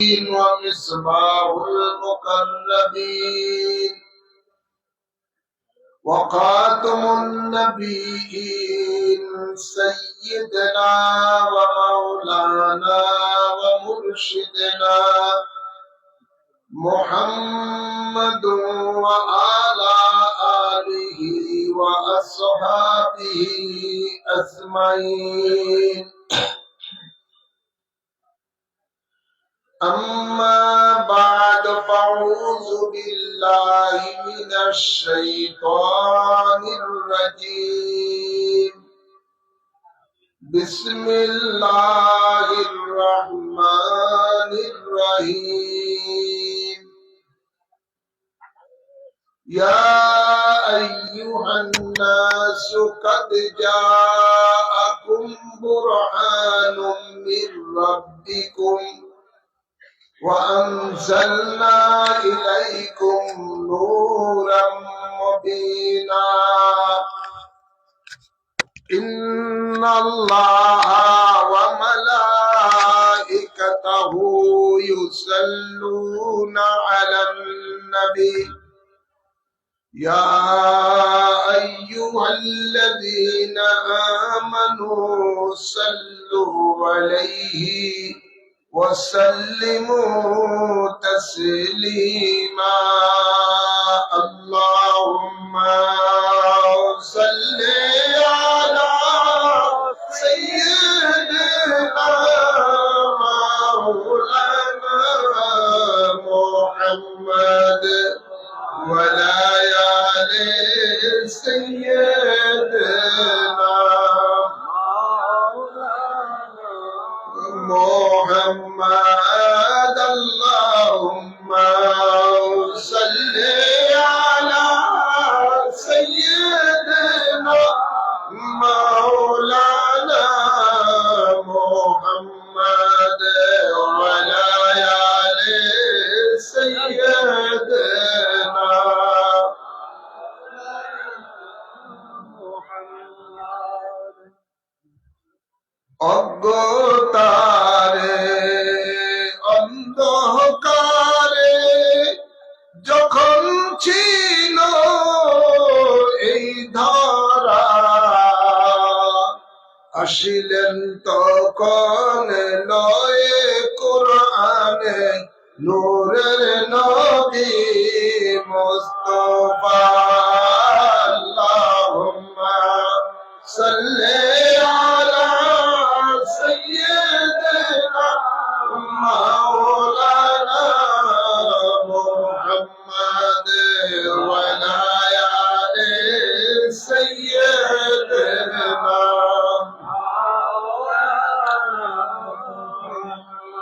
ومصباح المقربين وخاتم النبيين سيدنا ومولانا ومرشدنا محمد وعلى آله وأصحابه أجمعين أما بعد فأعوذ بالله من الشيطان الرجيم بسم الله الرحمن الرحيم يا أيها الناس قد جاءكم برهان من ربكم وأنزلنا إليكم نورا مبينا إن الله وملائكته يصلون على النبي يا أيها الذين آمنوا صلوا عليه وسلموا تسليما اللهم صل على سيدنا مولانا محمد ولا آل سيدنا محمد اللهم صل على سيدنا مولانا محمد وعلى آل سيدنا অজ্ঞতারে অন্ধকারে যখন ছিল এই ধরা আসিলেন তখন লয়ে কোরআনে নূরের নবী মুস্তাফা আল্লাহুম্মা সাল্লি আলা سيدنا مولانا محمد وعلى آل سيدنا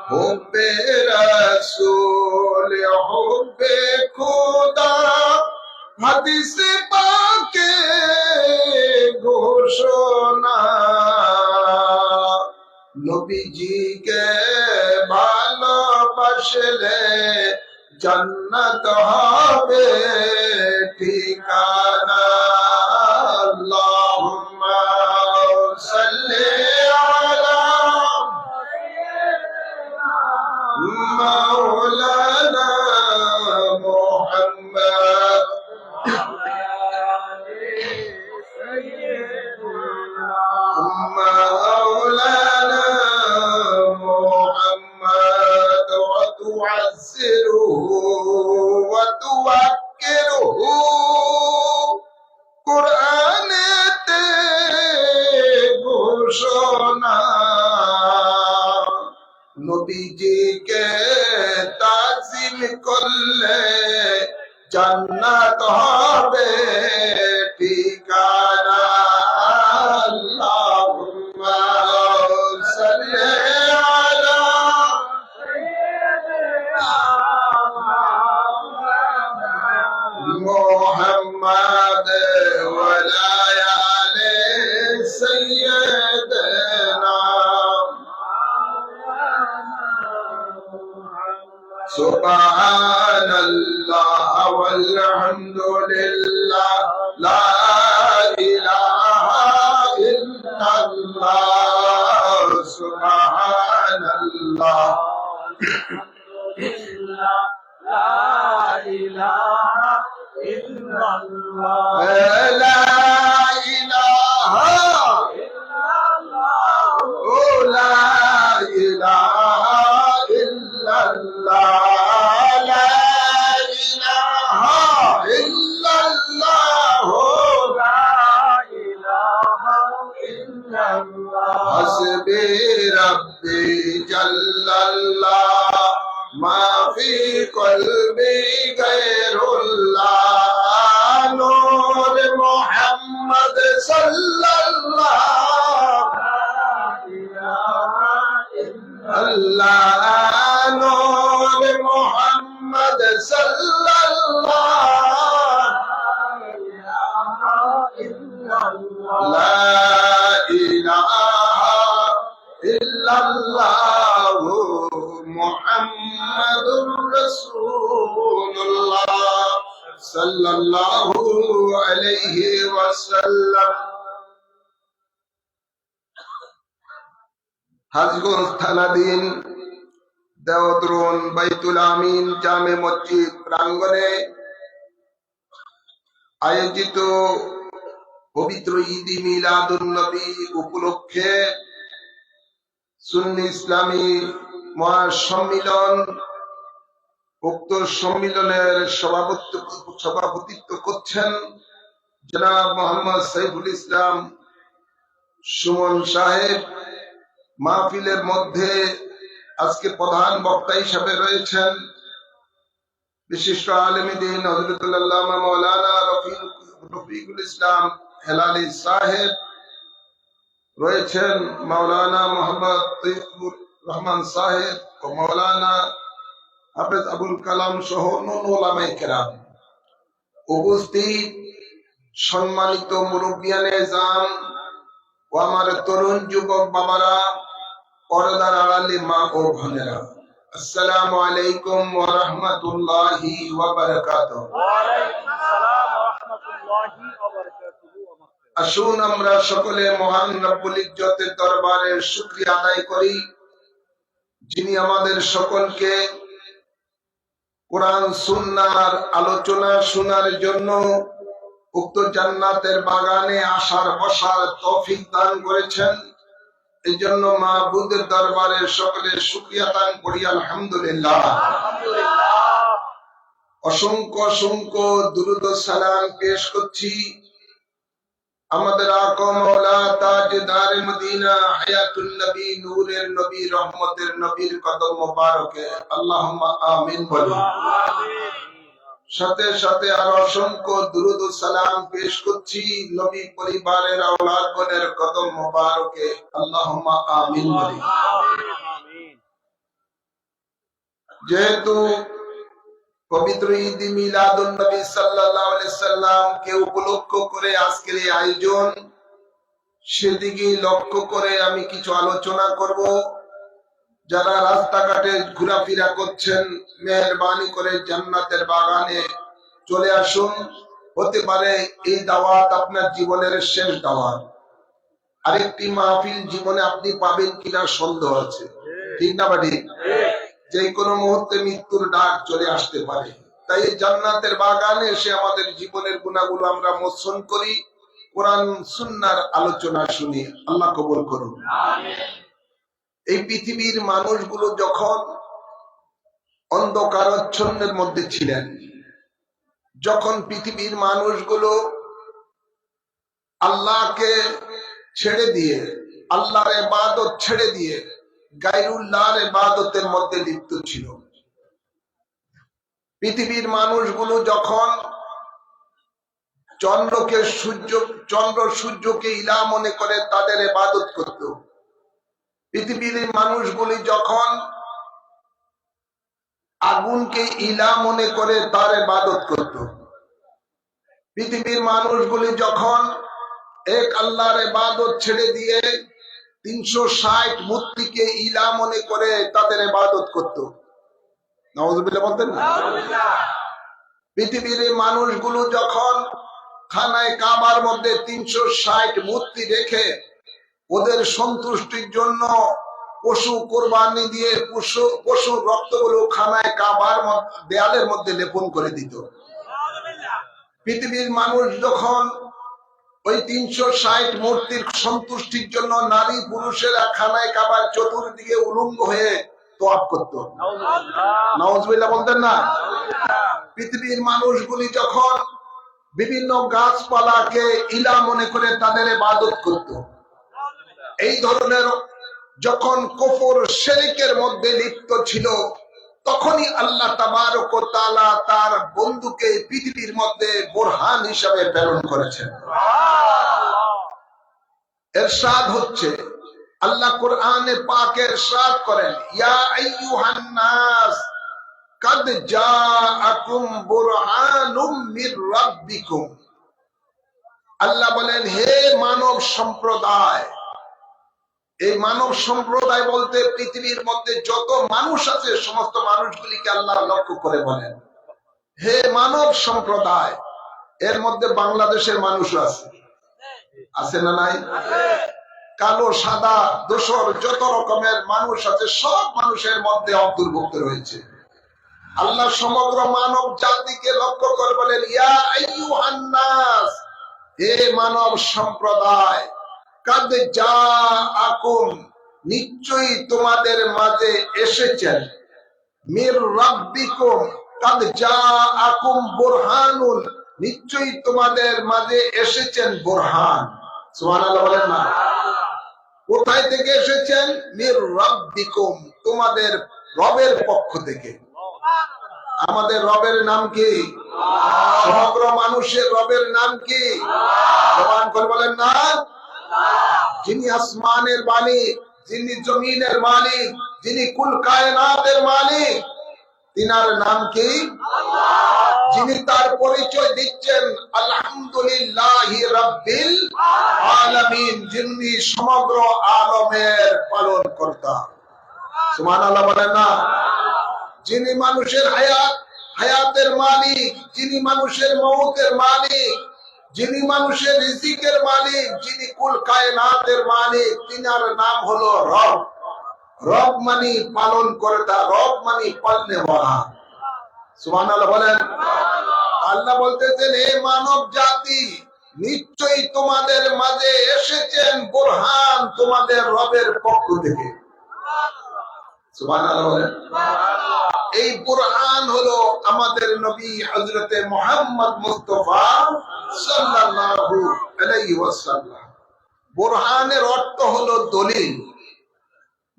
حب رسول حب خدا حدیث পাকে ঘোষণা নবীজিকে ভালোবাসলে জান্নাত হবে ঠিকানা আল্লাহুম্মা সাল্লি আলা মাওলানা মুহাম্মদ مولانا محمد وتعزره وتوكره قرآنতে ঘোষণা নবীজিকে তাজিম করলে জান্নাত হবে ঠিকানা আল্লাহুম্মা সাল্লি আলা সাইয়্যিদিনা মুহাম্মাদ ওয়া আলা আলি সাইয়্যিদিনা সুবহানাল্লাহ ওয়ালহামদুলিল্লাহ লা ইলাহা ইল্লাল্লাহ সুবহানাল্লাহ حسبي ربي جل الله ما في قلبي غير الله نور محمد صلى الله الله نور محمد صلى الله لا إله إلا الله محمد رسول الله صلى الله عليه وسلم হাজগঞ্জ থানাধীন দেওদ্রুন বাইতুল আমিন জামে মসজিদ প্রাঙ্গণে আয়োজিত পবিত্র ঈদ মিলাদুন নবী উপলক্ষে সুন্নি ইসলামী মহাসম্মিলন, উক্ত সম্মিলনের সভাপতিত্ব করছেন জনাব মোহাম্মদ সাইফুল ইসলাম সুমন সাহেব। মাহফিলের মধ্যে আজকে প্রধান বক্তা হিসাবে রয়েছেন বিশিষ্ট আলেমে দ্বীন হযরতুল আল্লামা মাওলানা রফিকুল ইসলাম হেলালি সাহেব, রয়েছেন মাওলানা মোহাম্মদ তৈয়বুর রহমান সাহেব ও মাওলানা হাফেজ আবুল কালাম সহ অন্যান্য উলামায়ে কেরাম। উপস্থিত সম্মানিত মুরব্বিয়ানে জাম ও আমার তরুণ যুবক বাবারা, পর্দার আড়ালে মা ও বোনেরা, আসসালামু আলাইকুম ওয়া রাহমাতুল্লাহি ওয়া বারাকাতুহু। আসুন আমরা সকলে মহান রব্বুল ইজ্জতের দরবারে শুকরিয়া আদায় করি, যিনি আমাদের সকলকে কোরআন সুন্নাহর আলোচনা শোনার জন্য উক্ত জান্নাতের বাগানে আসার বসার তৌফিক দান করেছেন। এই জন্য মাহবুদের দরবারে সকলে শুকরিয়া দান করি আলহামদুলিল্লাহ। অসংখ্য অসংখ্য দুরূদ ও সালাম পেশ করছি আমাদের আকা মাওলা তাজদার মদিনা হায়াতুন নবী নূরের নবী রহমতের নবীর কদম মোবারকে আল্লাহুম্মা আমিন বলি। সাথে সাথে আর অসংখ্য দুরূদ ও সালাম পেশ করছি নবী পরিবারের আওলাদগণের কদম মোবারকে আল্লাহুম্মা আমিন বলি। যেহেতু পবিত্র ঈদ মিলাদুন নবী সাল্লাল্লাহু আলাইহি সাল্লাম কে উপলক্ষ করে আজকের এই আয়োজন, সেদিকে লক্ষ্য করে আমি কিছু আলোচনা করব। যারা রাস্তাঘাটে ঘোরাফেরা করছেন, মেহেরবানি করে জান্নাতের বাগানে চলে আসুন। হতে পারে এই দাওয়াত আপনার জীবনের শেষ দাওয়াত। আরেকটি মাহফিল জীবনে আপনি পাবেন কিনা সন্দেহ আছে, ঠিক না বাড়ি? যে কোনো মুহূর্তে মৃত্যুর ডাক চলে আসতে পারে। তাই জান্নাতের বাগানে এসে আমাদের জীবনের গুণাগুলো আমরা মোচন করি, কোরআন সুন্নাহর আলোচনা শুনি। আল্লাহ কবুল করুন। এই পৃথিবীর মানুষগুলো যখন অন্ধকারাচ্ছন্নের মধ্যে ছিলেন, যখন পৃথিবীর মানুষগুলো আল্লাহকে ছেড়ে দিয়ে, আল্লাহর ইবাদত ছেড়ে দিয়ে গায়রুল্লাহর ইবাদতের মধ্যে লিপ্ত ছিল, পৃথিবীর মানুষগুলো যখন চন্দ্র সূর্যকে ইলাহ মনে করে তাদের ইবাদত করত, পৃথিবীর মানুষগুলি যখন আগুনকে ইলাহ মনে করে তার ইবাদত করত, পৃথিবীর মানুষগুলি যখন এক আল্লাহর ইবাদত ছেড়ে দিয়ে 360 মূর্তিকে ইলাহ মনে করে তাদের ইবাদত করত। নাউযুবিল্লাহ বলতেন না? পৃথিবীর মানুষগুলো যখন খানায় কাবার মধ্যে 360 মূর্তি রেখে ওদের সন্তুষ্টির জন্য পশু কোরবানি দিয়ে পশুর রক্তগুলো খানায় কাবার দেয়ালের মধ্যে লেপন করে দিত। পৃথিবীর মানুষ যখন ওই 360 মূর্তির সন্তুষ্টির জন্য নারী পুরুষেরা খানায় কাবার চতুর্দিকে উলঙ্গ হয়ে তোয়াফ করত, নাউজুবিল্লাহ বলতেন না? পৃথিবীর মানুষগুলি যখন বিভিন্ন গাছপালাকে ইলা মনে করে তাদের ইবাদত করত, এই ধরনের যখন কুফর শিরকের মধ্যে লিপ্ত ছিল, তখনই আল্লাহ তাবারক ওয়া তাআলা তার বন্ধুকে পৃথিবীর মধ্যে বুরহান হিসেবে প্রেরণ করেছেন। ইরশাদ হচ্ছে, আল্লাহ কোরআনে পাকে ইরশাদ করেন, ইয়া আইয়ুহান নাস কাদ জাআকুম বুরহানুম মির রাব্বিকুম। আল্লাহ বলেন, হে মানব সম্প্রদায়। এই মানব সম্প্রদায় বলতে পৃথিবীর মধ্যে যত মানুষ আছে সমস্ত মানুষগুলিকে আল্লাহ লক্ষ্য করে বলেন, হে মানব সম্প্রদায়। এর মধ্যে বাংলাদেশের মানুষও আছে, আছে না নাই? কালো সাদা দোসর যত রকমের মানুষ আছে, সব মানুষের মধ্যে অন্তর্ভুক্ত রয়েছে। আল্লাহ সমগ্র মানব জাতিকে লক্ষ্য করে বলেন, ইয়া আইয়ুহান নাস, হে মানব সম্প্রদায়, কাদ জাআকুম, নিশ্চয়ই তোমাদের মাঝে এসেছেন, মির রাব্বিকুম, কাদ জাআকুম বুরহানুন, নিশ্চয়ই তোমাদের মাঝে এসেছেন বুরহান। সুবহানাল্লাহ বলেন না? কোথায় থেকে এসেছেন? মির রাব্বিকুম, তোমাদের রবের পক্ষ থেকে। আমাদের রবের নাম কি? সমগ্র মানুষের রবের নাম কি? জবান করে বলেন না? যিনি আসমানের মালিক, যিনি জমিনের মালিক, যিনি কুল কায়নাতের মালিক, তিনার নাম কি? যিনি তার পরিচয় দিচ্ছেন আলহামদুলিল্লাহি রাব্বিল আলামিন, যিনি সমগ্র আলমের পালন কর্তা। সুবহানাল্লাহ বলেন না? যিনি মানুষের হায়াতের মালিক, যিনি মানুষের মওতের মালিক, যিনি মানুষের রিজিকের মালিক, যিনি কুল কায়নাতের মালিক, তিনার নাম হলো রব। রব মানে পালন কর্তা, রব মানে পালনে ওয়ালা। সুবহানাল্লাহ বলেন। আল্লাহ বলতেছেন, হে মানব জাতি, নিশ্চয়ই তোমাদের মাঝে এসেছেন বুরহান, তোমাদের রবের পক্ষ থেকে। সুবহানাল্লাহ বলেন। এই বুরহান হলো আমাদের নবী হযরতে মুহাম্মদ মুস্তাফা সাল্লাল্লাহু আলাইহি ওয়াসাল্লাম। বুরহানের অর্থ হলো দলিল।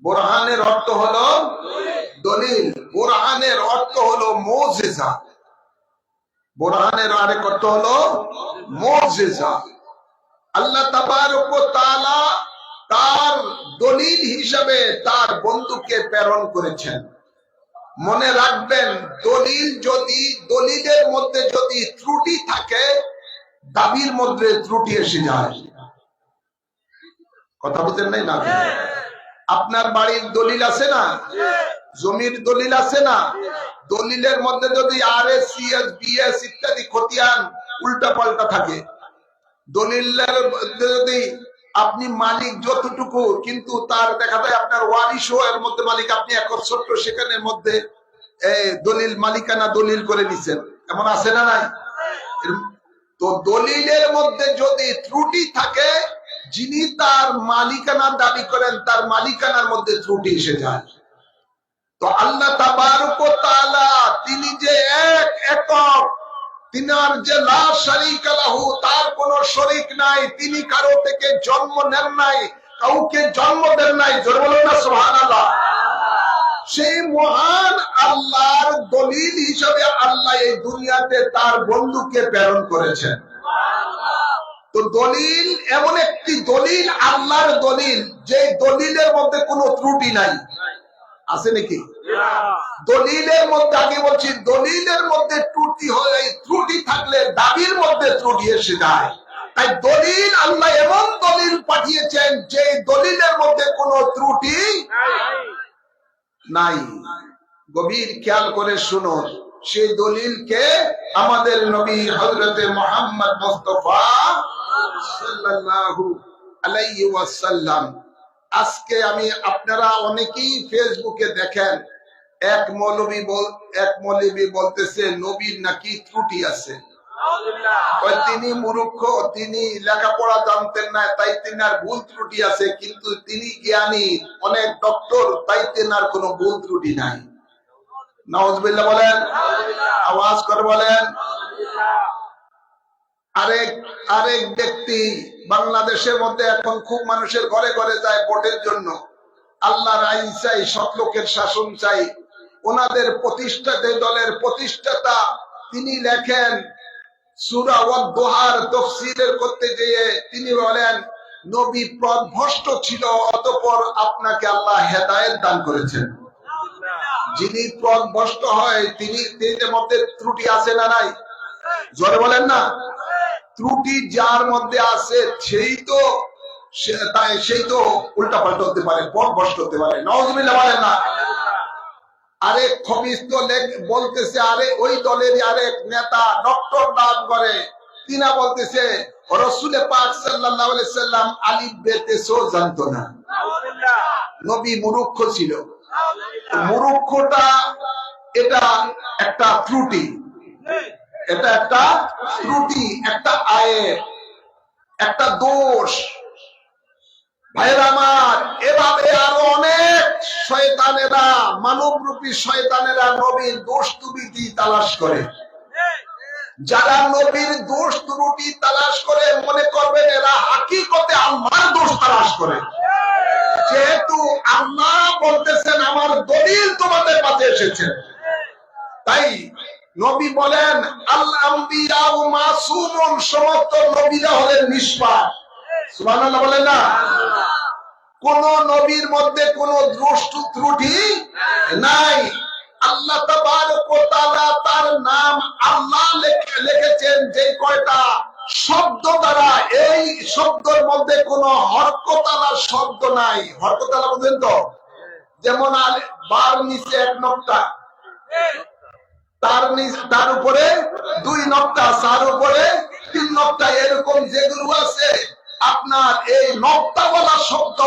বুরহানের অর্থ হলো দলিল। বুরহানের অর্থ হলো মুজিজা। বুরহানের আরেক অর্থ হলো মুজিজা। আল্লাহ তাবারক ওয়া তাআলা তার দলিল হিসাবে তার বন্ধুকে প্রেরণ করেছেন। মনে রাখবেন, দলিলের মধ্যে যদি ত্রুটি থাকে, দাবির মধ্যে ত্রুটি এসে যায়। কথা বুঝেন নাই? না, আপনার বাড়ির দলিল আছে না, জমির দলিল আছে না, দলিলের মধ্যে যদি আরএস, সিএস, বিএস ইত্যাদি খতিয়ান উল্টা পাল্টা থাকে, দলিলের যদি আপনি মালিক যতটুকু, কিন্তু তার দেখা যায় আপনার ওয়ারিশ এর মধ্যে মালিক আপনি 71, সেখানের মধ্যে দলিল মালিকানা দলিল করে নিছেন, এমন আছে না নাই? তো দলিলের মধ্যে যদি ত্রুটি থাকে, যিনি তার মালিকানা দাবি করেন তার মালিকানার মধ্যে ত্রুটি এসে যায়। তো আল্লাহ তাবারক ওয়া তাআলা তিনি যে একক, তিনার যে লা শারীকা লাহু, তার কোনো শরীক নাই, তিনি কারো থেকে জন্ম নেন নাই, কাউকে জন্ম দেন নাই। জোরে বলুন না সুবহানাল্লাহ। সেই মহান আল্লাহর দলিল হিসেবে আল্লাহ এই দুনিয়াতে তার বন্ধুকে প্রেরণ করেছেন। তো দলিল এমন একটি দলিল, আল্লাহর দলিল, যে দলিলের মধ্যে কোনো ত্রুটি নাই। আছে নাকি? দলিলের মধ্যে, আগে বলছি, দলিলের মধ্যে ত্রুটি থাকলে দাবির মধ্যে ত্রুটি এসে যায়। তাই দলিল, আল্লাহ এমন দলিল পাঠিয়েছেন যে দলিলের মধ্যে কোনো ত্রুটি নাই। গভীর খেয়াল করে শুনুন, সেই দলিলকে আমাদের নবী হযরতে মুহাম্মদ মুস্তাফা সাল্লাল্লাহু আলাইহি ওয়াসাল্লাম আজকে আমি আপনারা অনেকেই ফেসবুকে দেখেন এক মৌলবী বলতেছে নবীর নাকি ত্রুটি আছে। তিনি মূর্খ, তিনি লেখাপড়া জানতেন না, তাই তেনার ভুল ত্রুটি আছে, কিন্তু তিনি জ্ঞানী, অনেক ডক্টর, তাই তেনার কোনো ভুল ত্রুটি নাই। নাউজুবিল্লাহ বলেন, আওয়াজ করে বলেন। আরেক ব্যক্তি বাংলাদেশের মধ্যে এখন খুব মানুষের ঘরে ঘরে যায় ভোটের জন্য, আল্লাহর আইন চাই, সৎলোকের শাসন চাই। ওনাদের প্রতিষ্ঠাতা, দলের প্রতিষ্ঠাতা, তিনি লেখেন সূরা ওয়াদ-দুহার তাফসীর করতে গিয়ে তিনি বলেন নবী পথভ্রষ্ট ছিল, অতঃপর আপনাকে আল্লাহ হেদায়েত দান করেছেন। যিনি পথভ্রষ্ট হয় তিনি মধ্যে ত্রুটি আছে না নাই? জোরে বলেন না। ত্রুটি যার মধ্যে আছে সেই তো উল্টা পাল্টা হতে পারে, পথভ্রষ্ট হতে পারে। নাউজুবিল্লাহ বলেন না। আরেক খবিস তো বলতেছে, আরে ওই দলের আরেক নেতা ডক্টর দান করে, তিনা বলতেছে রাসূলে পাক সাল্লাল্লাহু আলাইহি সাল্লাম আলিফ বেতে সো জানতো না। নবী মূর্খ ছিল। মূর্খটা এটা একটা ত্রুটি, এটা একটা ত্রুটি, একটা আয়েব, একটা দোষ। ভাইরা আমার, এভাবে আরো অনেক শয়তানেরা, মানবরূপী শয়তানেরা নবীর দোষ ত্রুটি তালাশ করে। যারা নবীর দোষ ত্রুটি তালাশ করে মনে করবেন এরা হাকিকতে আল্লাহর দোষ তালাশ করে। যেহেতু আল্লাহ বলতেছেন আমার দলিল তোমাদের কাছে এসেছে, তাই নবী বলেন আল আম্বিয়া ও মাসুমুন, সমস্ত নবীরা হলেন নিষ্পাপ। সুবহানাল্লাহ বলেন না। কোন নবীর মধ্যে কোন দোষ ত্রুটি নাই। আল্লাহ তাবারক ওয়া তাআলা তার নাম আল্লাহ লিখেছেন যে কয়টা শব্দ দ্বারা, এই শব্দের মধ্যে কোন হরকতালা শব্দ নাই। হরকতালা বুঝেন তো? যেমন বার নিচে এক নক্তা, তার উপরে দুই নক্তা, তার উপরে তিন নক্তা, এরকম যেগুলো আছে আপনার এই নক্তাওয়ালা শব্দ,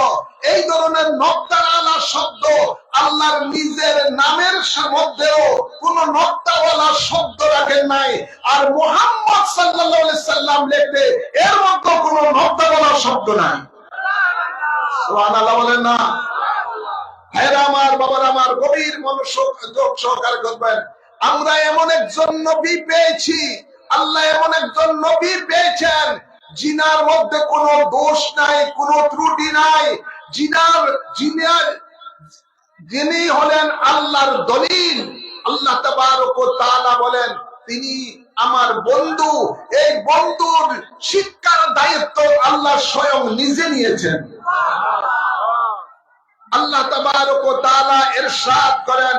এই ধরনের নক্তাওয়ালা শব্দ আল্লাহর নিজের নামের মধ্যেও কোন নক্তাওয়ালা শব্দ রাখেন নাই। আর মুহাম্মদ সাল্লাল্লাহু আলাইহি সাল্লাম লিখতে এর মধ্যে কোন নক্তাওয়ালা শব্দ নাই। সুবহানাল্লাহ বলেন না। ভাইরা আমার, বাবার আমার, গভীর মনোযোগ সহকারে করবেন। আমরা এমন একজন নবী পেয়েছি, আল্লাহ এমন একজন নবী পেয়েছেন জিনার মধ্যে কোনো দোষ নাই, কোনো ত্রুটি নাই। যিনি হলেন আল্লাহর দলিল। আল্লাহ তাবারক ওয়া তাআলা বলেন তিনি আমার বন্ধু। এই বন্ধুর শিক্ষার দায়িত্ব আল্লাহ স্বয়ং নিজে নিয়েছেন। আল্লাহ তাবারক ওয়া তাআলা ইরশাদ করেন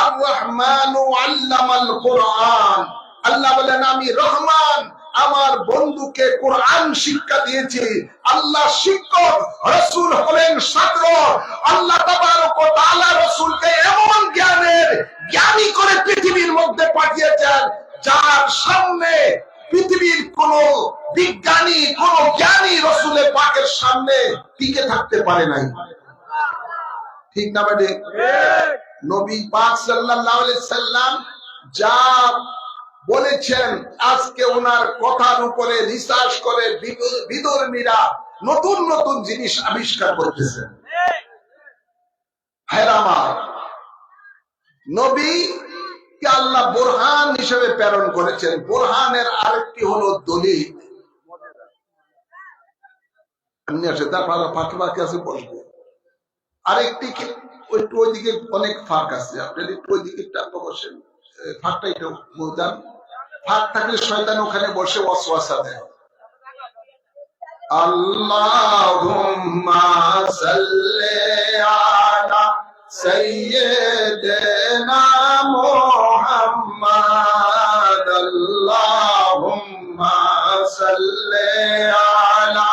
আর রহমানু আল্লামাল কুরআন। আল্লাহ বলেন আমি রহমান, আমার বন্ধুকে কোরআন শিক্ষা দিয়েছি। আল্লাহ শিক্ষক, রাসূল হলেন ছাত্র। আল্লাহ তাবারক ওয়া তাআলা রাসূলকে এমন জ্ঞানী করে পৃথিবীর মধ্যে পাঠিয়েছেন যার সামনে পৃথিবীর কোন বিজ্ঞানী, কোন জ্ঞানী রাসূলের পাকের সামনে টিকে থাকতে পারে নাই। ঠিক না বেটে? নবী পাক সাল্লাল্লাহু আলাইহি সাল্লাম যা বলেছেন, আজকে ওনার কথার উপরে রিসার্চ করে বিদর্মীরা নতুন নতুন জিনিস আবিষ্কার করতেছে। আমার নবীকে আল্লাহ বোরহান হিসেবে প্রেরণ করেছেন। বোরহানের আরেকটি হলো দলিল। বসবো আরেকটি ওইদিকে অনেক ফাঁক আছে, আপনি একটু ওইদিকে বসেন, ফাঁকটা একটু বুঝান। ফাঁক থাকলে শয়তান ওখানে বসে ওয়াসওয়াসা দেয়। আল্লাহুম্মা সাল্লি আলা সাইয়্যিদিনা মুহাম্মাদ। আল্লাহুম্মা সাল্লি আলা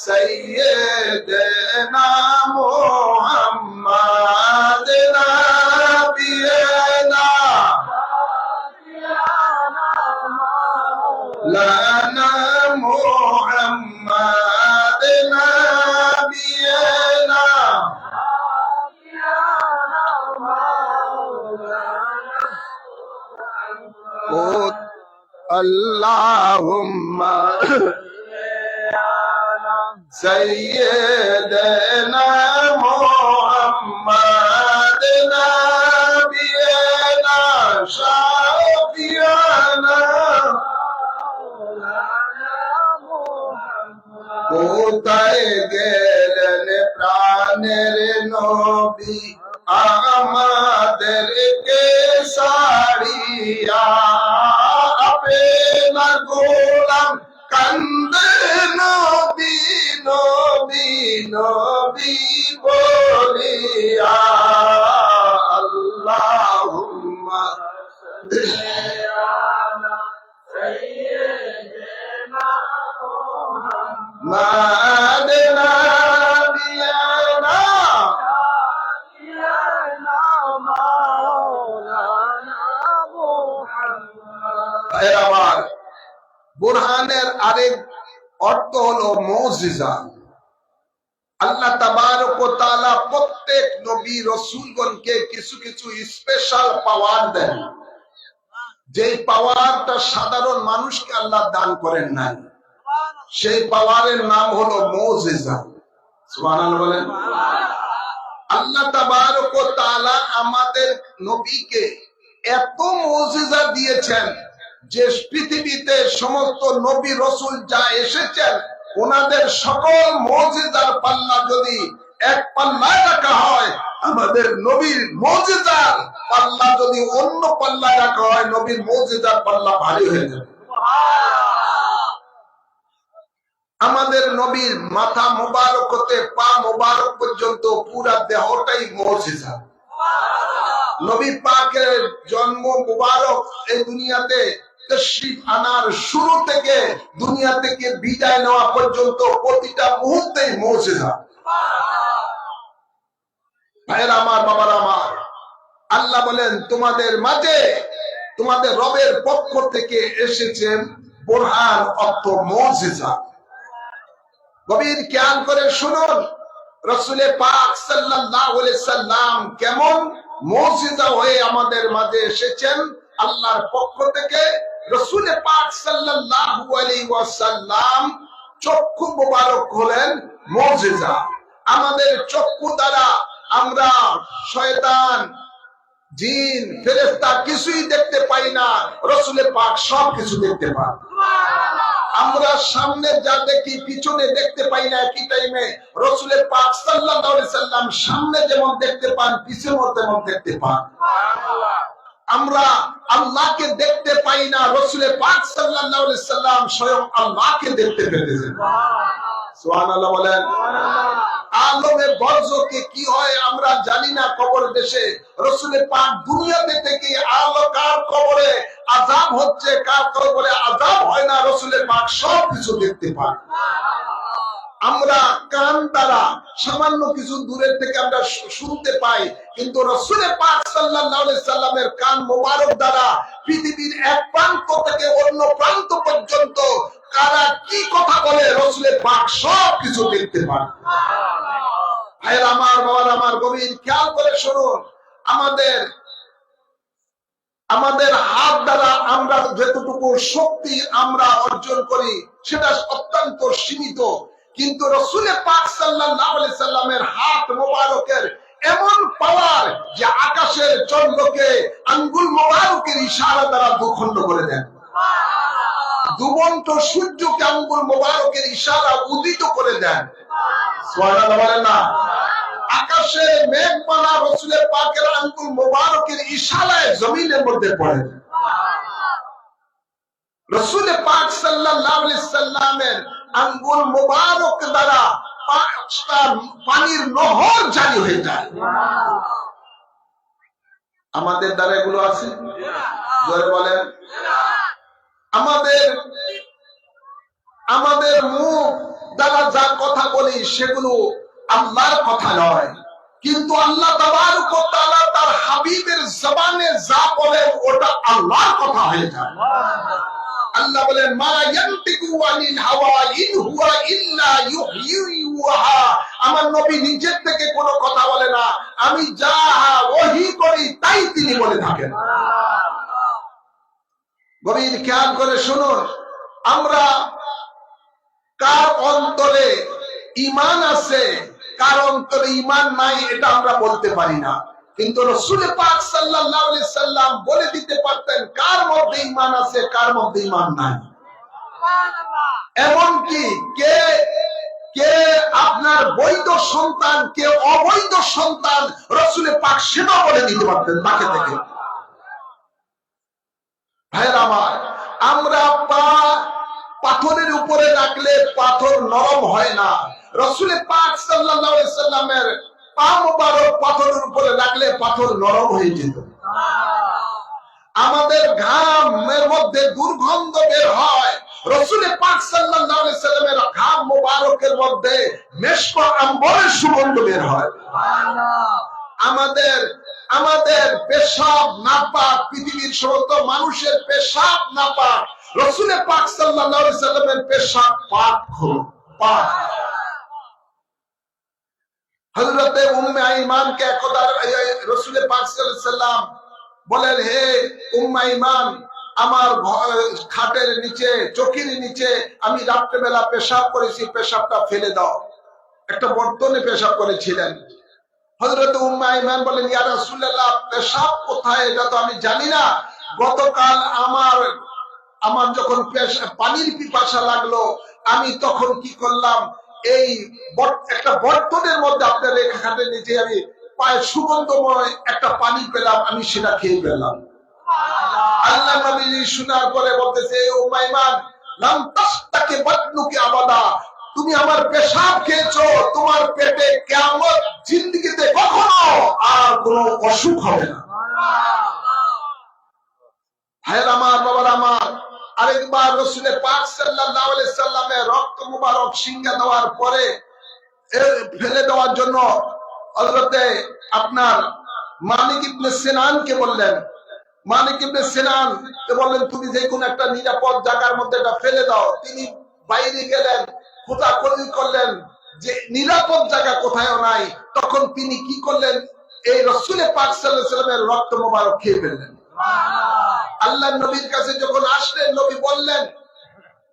সাইয়্যিদিনা মুহাম্মাদ নাবিয়িনা লানা মুহাম্মাদ নাবিয়িনা আল্লাহুম্মা সাইয়্যিদানা মুহাম্মাদ নাবিয়ানা শাফিয়ানা কোথায় গেলেন প্রাণের নবী আমাদেরকে সারিয়া আপনার গোলাম কান্দে নবী নবী নবী বলিয়া আল্লাহুম্মা মাদনা বিয়ানা বুরহানের আরেক অর্থ হলো মুজিজা। আল্লাহ তাবারক ওয়া তাআলা প্রত্যেক নবী রাসূলগণকে কিছু কিছু স্পেশাল পাওয়ার দেন, যেই পাওয়ারটা সাধারণ মানুষকে আল্লাহ দান করেন নাই। সেই পাওয়ারের নাম হলো মুজিজা। সুবহানাল্লাহ বলেন। আল্লাহ তাবারক ওয়া তাআলা আমাদের নবীকে এত মুজিজা দিয়েছেন যে পৃথিবীতে সমস্ত নবী রাসূল যা এসেছেন ওনাদের সকল মুজিজার পাল্লা যদি এক পাল্লায় রাখা হয়, আমাদের নবীর মুজিজার পাল্লা যদি অন্য পাল্লায় রাখা হয়, নবীর মুজিজার পাল্লা ভারী হয়ে যাবে। আমাদের নবীর মাথা মোবারক হতে পা মোবারক পর্যন্ত পুরা দেহটাই মুজিজা। নবী পাকের জন্ম মোবারক এই দুনিয়াতে তশরিফ আনার শুরু থেকে দুনিয়া থেকে বিদায় নেওয়া পর্যন্ত প্রতিটা মুহূর্তেই মুজিজা। ভাইয়েরা আমার, বাবারা আমার, আল্লাহ বলেন তোমাদের মাঝে তোমাদের রবের পক্ষ থেকে এসেছেন বুরহান অর্থ মুজিজা। গভীর খেয়াল করে শুনুন, রাসূলে পাক সাল্লাল্লাহু আলাইহি সাল্লাম কেমন মুজিজা হয়ে আমাদের মাঝে এসেছেন আল্লাহর পক্ষ থেকে। রাসূলে পাক সাল্লাল্লাহু আলাইহি ওয়াসাল্লাম চক্ষু মোবারক হলেন মুজিজা। আমাদের চক্ষু দ্বারা আমরা শয়তান, জিন, ফেরেশতা কিছুই দেখতে পাই না, রাসূলে পাক সব কিছু দেখতে পান। আমরা সামনে যা দেখি পিছনে দেখতে পাই না, একই টাইমে রাসূলে পাক সাল্লাল্লাহু আলাইহি সাল্লাম সামনে যেমন দেখতে পান পিছনেও তেমন দেখতে পান। আমরা আল্লাহকে দেখতে পাই না, রাসূলে পাক সাল্লাল্লাহু আলাইহি সাল্লাম স্বয়ং আল্লাহকে দেখতে পেতেছেন। সুবহানাল্লাহ বলেন। আলমে বরজকে কি হয় আমরা জানি না কবর দেশে। রাসূলে পাক দুনিয়াতে থেকে আলো কার কবরে আযাব হচ্ছে, কার কবরে আযাব হয় না, রাসূলে পাক সব কিছু দেখতে পান। আমরা কান দ্বারা সামান্য কিছু দূরের থেকে আমরা শুনতে পাই, কিন্তু রাসূলে পাক সাল্লাল্লাহু আলাইহি সাল্লামের কান মোবারক দ্বারা পৃথিবীর এক প্রান্ত থেকে অন্য প্রান্ত পর্যন্ত কারা কি কথা বলে রাসূলে পাক সব কিছু দেখতে পান। ভাইয়েরা আমার, বাবারা আমার, গভীর খেয়াল করে শুনুন, আমাদের হাত দ্বারা আমরা যতটুকু শক্তি আমরা অর্জন করি সেটা অত্যন্ত সীমিত, কিন্তু রাসূলে পাক সাল্লাল্লাহু আলাইহি সাল্লামের হাত মোবারকের এমন পাওয়ার যে আকাশের চন্দ্রকে আঙ্গুল মোবারকের ইশারা দ্বারা দুখণ্ড করে দেন। ডুবন্ত সূর্যকে আঙ্গুল মোবারকের ইশারা উদিত করে দেন। সুবহানাল্লাহ বলেন না। আকাশে মেঘমালা রাসূলে পাকের আঙ্গুল মোবারকের ইশারায় জমিনের মধ্যে পড়ে। রাসূলে পাক সাল্লাল্লাহু আলাইহি সাল্লামের আঙ্গুল মোবারক দ্বারা পাঁচটা পানির নহর জারি হয়ে যায়। আমাদের দ্বারা এগুলো আছে? জোরে বলেন। আমাদের মুখ দ্বারা যা কথা বলি সেগুলো আল্লাহর কথা নয়, কিন্তু আল্লাহ তাবারক ওয়া তাআলা তার হাবিবের জবানে যা বলেন ওটা আল্লাহর কথা হয়ে যায়। আল্লাহ বলেন মা ইয়ানতিকু আনিল হাওয়া ইন হুয়া ইল্লা ইউহা। আমার নবী নিজের থেকে কোনো কথা বলে না, আমি যা ওহী করি তাই তিনি বলে থাকেন। গভীর খেয়াল করে শুনুন, আমরা কার অন্তরে ঈমান আছে কার অন্তরে ঈমান নাই এটা আমরা বলতে পারি না, কিন্তু রাসূল পাক সাল্লাল্লাহু আলাইহি সাল্লাম বলে দিতে পারতেন কার মধ্যে ঈমান আছে কার মধ্যে ঈমান নাই। এমনকি কে কে আপনার বৈধ সন্তান কে অবৈধ সন্তান রাসূল পাক সেটা বলে দিতে পারতেন তাকে থেকে। ভাইরা আমার, আমরা পা পাথরের উপরে রাখলে পাথর নরম হয় না, রাসূল পাক সাল্লাল্লাহু আলাইহি সাল্লামের পা মোবারক পাথরের উপরে রাখলে পাথর নরম হয়ে যেত। আমাদের ঘামের মধ্যে দুর্গন্ধ বের হয়, রাসূল পাক সাল্লাল্লাহু আলাইহি সাল্লামের ঘাম মোবারকের মধ্যে মেশক আম্বরের সুগন্ধ বের হয়। আমাদের আমাদের পেশাব নাপাক, পৃথিবীর সমস্ত মানুষের পেশাব নাপাক, রাসূল পাক সাল্লাল্লাহু আলাইহি সাল্লামের পেশাব পাক পাক। হযরত উম্মে আইমানকে একদা রাসূল পাক সাল্লাল্লাহু আলাইহি সাল্লাম বলেন, হে উম্মে আইমান, আমার খাটের নিচে চকির নিচে আমি রাত্রেবেলা পেশাব করেছি, পেশাবটা ফেলে দাও। একটা বর্তনে পেশাব করেছিলেন। হযরত উম্মে আইমান বলেন, ইয়া রাসূলুল্লাহ, পেশাব কোথায় এটা তো আমি জানি না। গতকাল আমার যখন পানির পিপাসা লাগলো, আমি তখন কি করলাম, এই একটা বর্তনের মধ্যে আপনার খাটের নিচে আমি পায়ে সুগন্ধময় একটা পানি পেলাম, আমি সেটা খেয়ে ফেললাম। আল্লাহ নবী শোনার পরে বলতেছে, উম্মে আইমান, লাম তাস্তাকি বাতনুকি আবাদা, তুমি আমার পেশাব খেয়েছো, তোমার পেটে কিয়ামত জিন্দেগিতে কখনো আর কোনো অসুখ হবে না। ভাইয়ের আমার, বাবার আমার, আরেকবার রাসূল পাক সাল্লাল্লাহু আলাইহি সাল্লামের রক্ত মুবারক সিঙ্গা দেওয়ার পরে ফেলে দেওয়ার জন্য হযরতে আপনার মালিক ইবনে সিনানকে বললেন। মালিক ইবনে সিনান বললেন, তুমি যে কোনো একটা নিরাপদ জায়গার মধ্যে এটা ফেলে দাও। তিনি বাইরে গেলেন, খোঁজাখুঁজি করলেন যে নিরাপদ জায়গা কোথাও নাই। তখন তিনি কি করলেন, এই রাসূল পাক সাল্লাল্লাহু আলাইহি সাল্লামের রক্ত মুবারক খেয়ে ফেললেন। আল্লাহর নবীর কাছে যখন আসলেন, নবী বললেন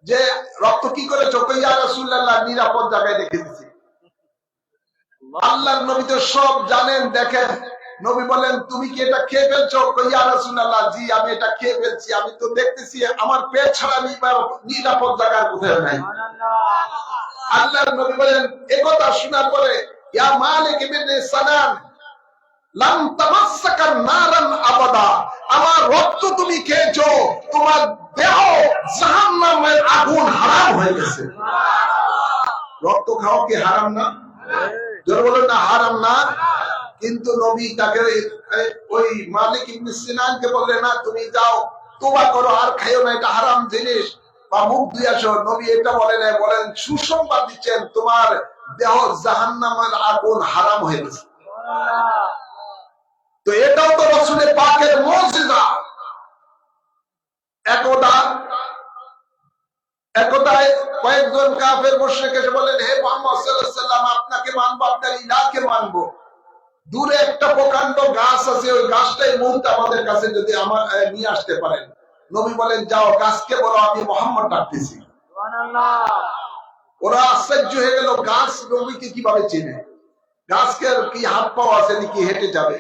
যে রক্ত কি করেছো? ইয়া রাসূলুল্লাহ, নিরাপদ জায়গায় রেখে দিয়েছি। আল্লাহর নবী তো সব জানেন, দেখেন। নবী বলেন, তুমি কি এটা খেয়ে ফেলছো? ইয়া রাসূলুল্লাহ, জি আমি এটা খেয়ে ফেলছি, আমি তো দেখতেছি আমার পেট ছাড়া নিরাপদ জায়গা কোথাও নাই। আল্লাহর নবী বলেন, একথা শোনার পরে, ইয়া মালিক ইবনে সিনান, লাম তামাসসাকা নারান আবাদা, আমার রক্ত তুমি খেয়েছো, তোমার দেহ জাহান্নামের আগুন হারাম হয়ে গেছে। রক্ত খাওয়া কি হারাম না? জোরে বলেন না, হারাম না। কিন্তু নবী তাকে ওই মালিক ইবনে সিনানকে বললেন, না তুমি যাও তওবা করো, আর খাইও না, এটা হারাম জিনিস, বা মুখ ধুয়ে আসো। নবী এটা বলেন, বলেন সুসংবাদ দিচ্ছেন, তোমার দেহ জাহান্নামের আগুন হারাম হয়ে গেছে। তো এটাও তো রাসূল পাকের মুজিজা। একদায় কয়েকজন কাফের মুশরিক এসে বলেন, হে মুহাম্মদ সাল্লাল্লাহু আলাইহি ওয়াসাল্লাম, আপনাকে মানবো, আপনার ইলাহকে মানবো। দূরে একটা প্রকাণ্ড গাছ আছে, ওই গাছটাই মুহূর্তে আমাদের কাছে যদি আমার নিয়ে আসতে পারেন। নবী বলেন, যাও গাছকে বলো আমি মুহাম্মদ ডাকতেছি। ওরা আশ্চর্য হয়ে গেল, গাছ নবীকে কিভাবে চেনে? গাছকে কি হাত পাও আছে নাকি হেঁটে যাবে?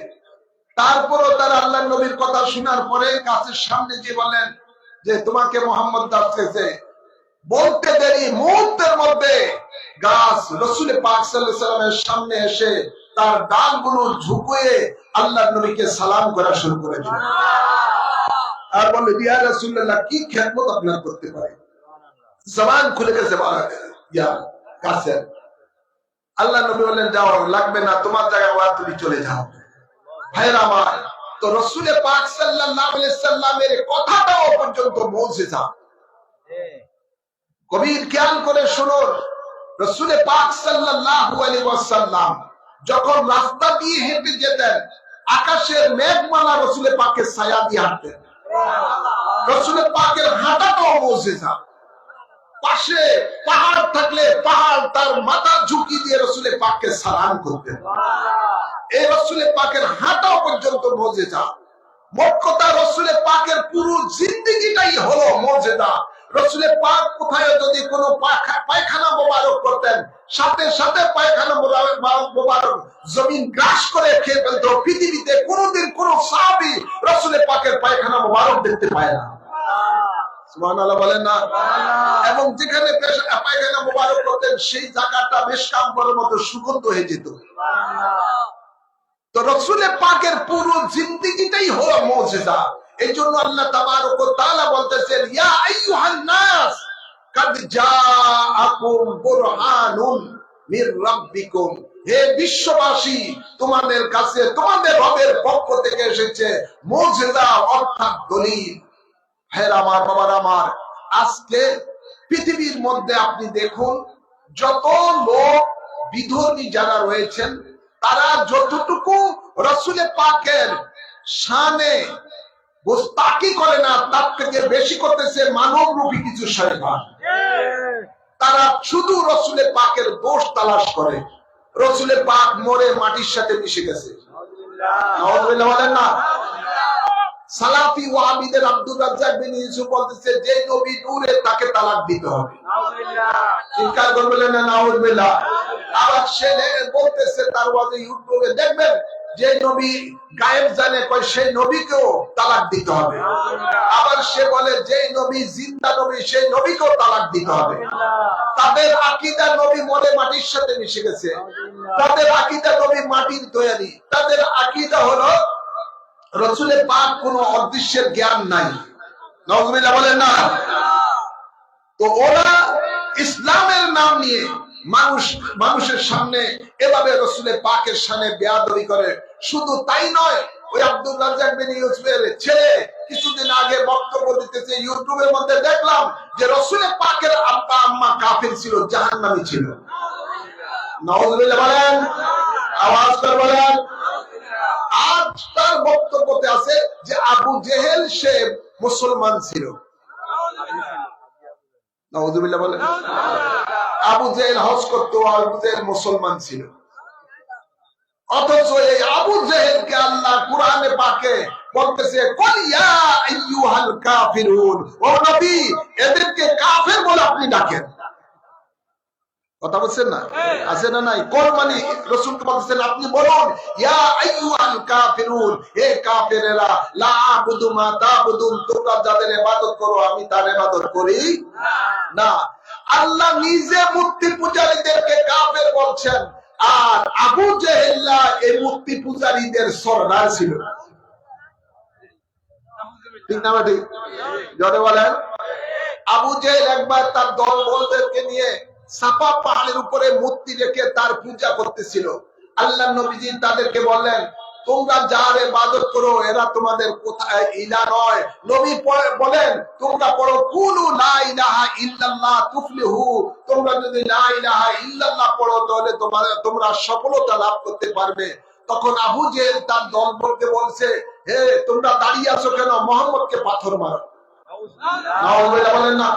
তারপরও তারা আল্লাহ নবীর কথা শোনার পরে গাছের সামনে গিয়ে বলেন যে তোমাকে মুহাম্মদ ডাকতেছে। বলতে দেরি মুহূর্তের মধ্যে গাছ রাসূল পাক সাল্লাল্লাহু আলাইহি ওয়াসাল্লামের সামনে এসে তার ডালগুলো ঝুঁকিয়ে আল্লাহ নবীকে সালাম করা শুরু করে দিল। আর বলল, ইয়া রাসূলুল্লাহ, কি খেদমত আপনার করতে পারি? জবান খুলে গেছে ইয়া গাছের। আল্লাহ নবী বললেন, যাও, লাগবে না, তোমার জায়গায় ওরা তুমি চলে যাও। ভাইরা আমার, তো রাসূল পাক সাল্লাল্লাহু আলাইহি সাল্লামের কথাটাও পর্যন্ত মুজিজা। গভীর খেয়াল করে শুনুন, রাসূল পাক সাল্লাল্লাহু আলাইহি ওয়াসাল্লাম যখন রাস্তা দিয়ে হেঁটে যেতেন, আকাশের মেঘমালা রাসূল পাকের ছায়া দিয়ে হাঁটতেন। রাসূল পাকের হাঁটাটাও মুজিজা। পাশে পাহাড় থাকলে পাহাড় তার মাথা ঝুঁকি দিয়ে রাসূল পাককে সালাম করতেন। এই রাসূল পাকের হাঁটাও পর্যন্ত মুজিজা। মোট কথা, রাসূল পাকের পুরো জিন্দেগিটাই মুজিজা। রাসূলের পাক কোথায় যদি কোনো পায়খানা মোবারক করতেন, সাথে সাথে পায়খানা মোবারক জমিন গ্রাস করে খেয়ে ফেলতো। পৃথিবীতে কোনোদিন কোন সাহাবী রাসূলের পাকের পায়খানা মোবারক দেখতে পায় না। সুবহানাল্লাহ বলেন না? এবং যেখানে পায়খানা মোবারক করতেন সেই জায়গাটা মেশকাম্বরের মতো সুগন্ধ হয়ে যেত। তো রাসূলের পাকের পুরো জিন্দেগিটাই হলো মুজিজা। এই জন্য আল্লাহ তাবারক ওয়া তাআলা বলতেছেন, ইয়া আইয়ুহান নাস কাদ জাআকুম বুরহানুন মির রাব্বিকুম, হে বিশ্ববাসী, তোমাদের কাছে তোমাদের রবের পক্ষ থেকে এসেছে মুজিজা অর্থাৎ দলিল। হে আমার বাবার আমার, আজকে পৃথিবীর মধ্যে আপনি দেখুন যত লোক বিধর্মী যারা রয়েছেন তারা যতটুকু রাসূলের পাকের শানে গোস্তাকি করে না, তার থেকে বেশি করতেছে মানবরূপী কিছু শয়তান। তারা শুধু রাসূলের পাকের দোষ তালাশ করে। রাসূলের পাক মরে মাটির সাথে মিশে গেছে। নাউযুবিল্লাহ বলেন না? সালাফি ওয়াহাবিদের আব্দুর রাজ্জাক বিন ইউসুফ বলতেছে, যে নবী নূরে তাকে তালাক দিতে হবে। চিৎকার করবেন না নাউযুবিল্লাহ। আবার সে বলতেছে তার ওয়াজে ইউটিউবে দেখবেন, যে নবী গায়েব জানে কয় সেই নবীকেও তালাক দিতে হবে। আবার সে বলে যে নবী জিন্দা নবী সেই নবীকেও তালাক দিতে হবে। তাদের আকীদা নবী মরে মাটির সাথে মিশে গেছে। তাদের আকীদা নবী মাটির তৈরি। তাদের আকীদা হলো রাসূলের পাক কোনো অদৃশ্যের জ্ঞান নাই। নাউযুবিল্লাহ বলেন না? তো ওরা ইসলামের নাম নিয়ে মানুষের সামনে এভাবে রাসূলের পাকের শানে বেয়াদবি করে। শুধু তাই নয়, ওই আব্দুর রাজ্জাক বিন ইউসুফের ছেলে কিছুদিন আগে বক্তব্য দিতেছে, ইউটিউবের মধ্যে দেখলাম যে রাসূলের পাকের আব্বা আম্মা কাফির ছিল, জাহান্নামী ছিল। নাউযুবিল্লাহ বলেন, আওয়াজ করে বলেন। আজ তার বক্তব্যতে আছে যে আবু জেহেল সে মুসলমান ছিল। নাউযুবিল্লাহ বলেন। আবু জেহেল হজ করতো, আবু জেহেল মুসলমান ছিল। অথচ এই আবু জেহেলকে আল্লাহ কুরআনে পাকে বলতেছে, কুল ইয়া আইয়ুহাল কাফিরুন, ও নবী এদেরকে কাফের বলে আপনি ডাকেন। কথা বলছেন না? আছে না নাই? কোন মানে রাসূলকে বলতেছেন আপনি বলুন, ইয়া আইয়ুহাল কাফিরুন, হে কাফেরেরা, লা আবুদু মা তা'বুদুন, তোমরা যাদের ইবাদত করো আমি তার ইবাদত করি না। আল্লাহ নিজে মূর্তি পূজারীদেরকে কাফের বলছেন, আর আবু জেহেল এই মূর্তি পূজারীদের সরদার ছিল। ঠিক না ঠিক? জোরে বলেন। আবু জেহেল একবার তার দল বলদেরকে নিয়ে সাফা পাহাড়ের উপরে মূর্তি রেখে তার পূজা করতেছিল। আল্লাহ নবীজি তাদেরকে বললেন, তোমরা যার ইবাদত করো এরা তোমাদের কোথায় ইলাহ নয়। নবী বলেন, তোমরা পড়ো কুলু লা ইলাহা ইল্লাল্লাহ তুফলিহু, তোমরা যদি লা ইলাহা ইল্লাল্লাহ পড়ো তাহলে তোমরা সফলতা লাভ করতে পারবে। তখন আবু জেহেল তার দলবলকে বলছে, হে তোমরা দাঁড়িয়ে আছো কেন, মুহাম্মদকে পাথর মারো। নাউযুবিল্লাহ বলেন না?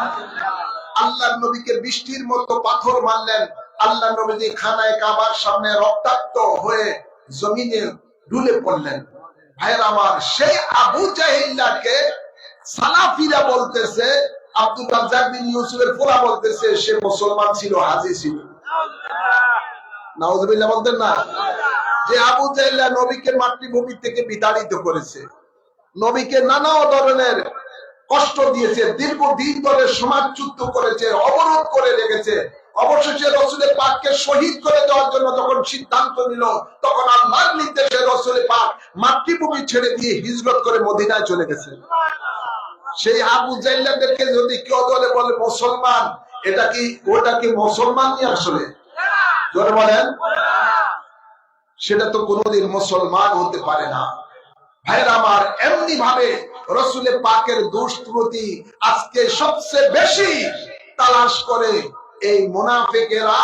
আল্লাহর নবীকে বৃষ্টির মতো পাথর মারলেন। আল্লাহ নবীজি খানায় কাবার সামনে রক্তাক্ত হয়ে জমিনে ঢুলে পড়লেন। ভাইয়ের আমার, সেই আবু জাহিলকে সালাফিরা বলতেছে, আব্দুর রাজ্জাক বিন ইউসুফের পোলা বলতেছে সে মুসলমান ছিল, হাজী ছিল। নাউযুবিল্লাহ বলতেন না? যে আবু জাহিল নবীকে মাতৃভূমি থেকে বিতাড়িত করেছে, নবীকে নানা ধরনের কষ্ট দিয়েছে, দীর্ঘদিন ধরে সমাজচ্যুত করেছে, অবরোধ করে রেখেছে। অবশেষে রাসূলের পাককে শহীদ করে দেওয়ার জন্য যখন সিদ্ধান্ত নিল, তখন আল্লাহর নির্দেশে রাসূলের পাক মাতৃভূমি ছেড়ে দিয়ে হিজরত করে মদিনায় চলে গেছে। সেই আবু জাহিলদেরকে যদি কেউ বলে মুসলমান, ওটা কি মুসলমানই আসলে? জোরে বলেন। সেটা তো কোনোদিন মুসলমান হতে পারে না। ভাইরা আমার, এমনি ভাবে রাসূলের পাকের দোষ ত্রুটি আজকে সবচেয়ে বেশি তালাশ করে এই মুনাফিকেরা।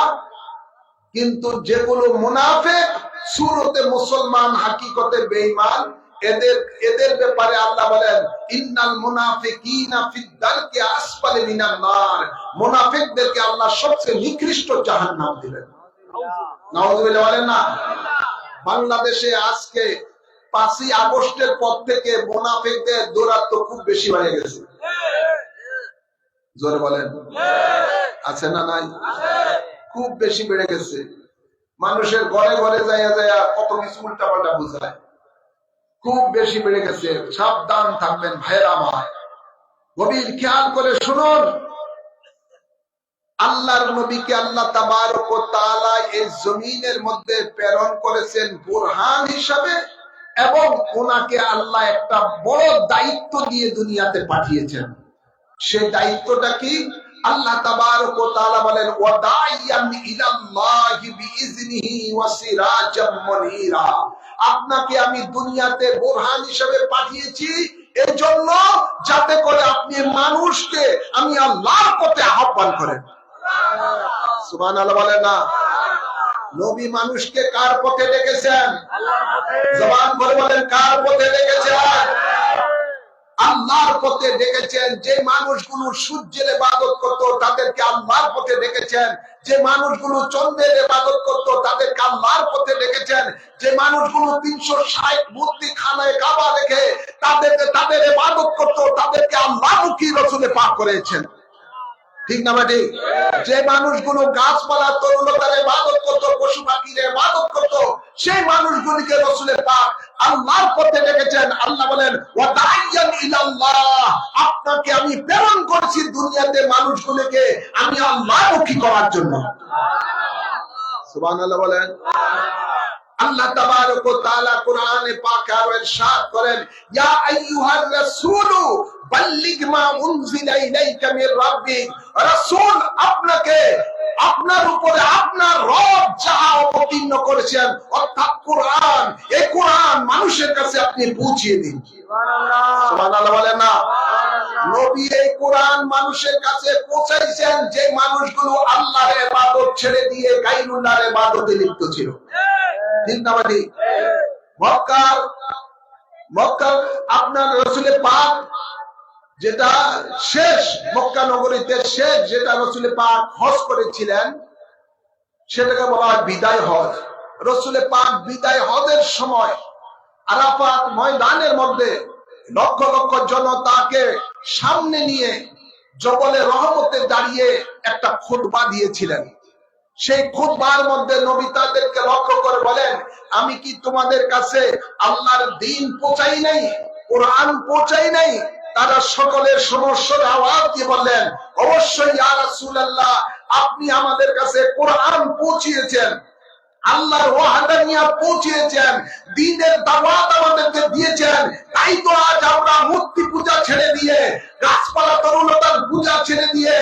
কিন্তু যেগুলো মুনাফিক সুরতে মুসলমান, হাকিকতে বেঈমান, এদের ব্যাপারে আল্লাহ বলেন, ইন্নাল মুনাফিকিনা ফিদ দারকি আসফালি মিনান নার, মুনাফিকদেরকে আল্লাহ সবচেয়ে নিকৃষ্ট জাহান্নাম দিবেন। নাউযুবিল্লাহ বলেন না? বাংলাদেশে আজকে 5ই আগস্টের পর থেকে মুনাফিকদের দৌরাত্ম্য খুব বেশি হয়ে গেছে। জোরে বলেন আছে না নাই? খুব বেশি বেড়ে গেছে। মানুষের ঘরে ঘরে যাইয়া যাইয়া কত কিছু উল্টাপাল্টা বোঝায়। খুব বেশি বেড়ে গেছে। সাবধান থাকবেন ভাইয়েরা আমার, গভীর খেয়াল করে শুনুন। আল্লাহর নবীকে আল্লাহ তাবারক ওয়া তাআলা এই জমিনের মধ্যে প্রেরণ করেছেন বুরহান হিসাবে, এবং ওনাকে আল্লাহ একটা বড় দায়িত্ব দিয়ে দুনিয়াতে পাঠিয়েছেন। সেই দায়িত্বটা কি? আল্লাহ তাবারক ওয়া তাআলা বলেন ওয়া দাইয়ান ইলাল্লাহি বিইজনিহি ওয়া সিরাজাম মুনীরা। আপনাকে আমি দুনিয়াতে বুরহান হিসেবে পাঠিয়েছি এই জন্য যাতে করে আপনি মানুষকে আমি আল্লাহর পথে আহ্বান করেন। সুবহানাল্লাহ বলেন না? নবী মানুষকে কার পথে ডেকেছেন? জবান ভরে বলেন কার পথে ডেকেছেন? আল্লাহর পথে ডেকেছেন। যে মানুষগুলো সূর্যের ইবাদত করত তাদেরকে আল্লাহর পথে ডেকেছেন। যে মানুষগুলো চন্দ্রের ইবাদত করত তাদেরকে আল্লাহর পথে ডেকেছেন। যে মানুষগুলো 360 মূর্তি খানায় কাবা রেখে তাদের ইবাদত করত তাদেরকে আল্লাহমুখী রাসূলে পাক করেছেন। ঠিক না ভাই? যে মানুষগুলো গাছপালা তরুলতার ইবাদত করত, পশু পাখির ইবাদত করত, সেই মানুষগুলিকে রাসূলে পাক আল্লাহর পথে ডেকেছেন। আল্লাহ বলেন ওয়া দাইয়ান ইলাল্লাহ, আপনাকে আমি প্রেরণ করেছি দুনিয়াতে মানুষগুলোকে আমি আল্লাহমুখী করার জন্য। সুবহানাল্লাহ বলেন। আল্লাহ তাবারক ওয়া তাআলা কোরআনে পাকে আরো ইরশাদ করেন ইয়া আইয়ুহার রাসূলু বাল্লিগ মা উনজিলা ইলাইকা মির রাব্বিক। রাসূল, আপনাকে আপনার উপরে আপনার রব যাহা অবতীর্ণ করেছেন অর্থাৎ কোরআন, এই কোরআন মানুষের কাছে আপনি পৌঁছিয়ে দিন। সুবহানাল্লাহ, সুবহানাল্লাহ বলেন না? নবী এই কোরআন মানুষের কাছে পৌঁছাইছেন যে মানুষগুলো আল্লাহর ইবাদত ছেড়ে দিয়ে গায়রুল্লাহর ইবাদতে লিপ্ত ছিল। ঠিক না ভাই? মক্কার আপনার রাসূলে পাক যেটা শেষ, মক্কা নগরীতে শেষ যেটা রাসূলে পাক হজ করেছিলেন সেটাকে বলা হয় বিদায় হজ। রাসূলে পাক বিদায় হজের সময় আরাফাত ময়দানের মধ্যে লক্ষ লক্ষ জনতাকে সামনে নিয়ে জবলে রহমতে দাঁড়িয়ে একটা খুতবা দিয়েছিলেন। সেই খুতবার মধ্যে নবী তাদেরকে লক্ষ্য করে বলেন, আমি কি তোমাদের কাছে আল্লাহর দ্বীন পৌঁছাই নাই, কোরআন পৌঁছাই নাই? তারা সকলের সমস্যার আওয়াজ দিয়ে বললেন, অবশ্যই ইয়া রাসূলুল্লাহ, আপনি আমাদের কাছে কোরআন পৌঁছিয়েছেন, আল্লাহর ওয়াহদানিয়া পৌঁছিয়েছেন, দ্বীনের দাওয়াত আমাদেরকে দিয়েছেন। তাই তো আজ আমরা মূর্তি পূজা ছেড়ে দিয়ে, গাছপালা তরুলতার পূজা ছেড়ে দিয়ে,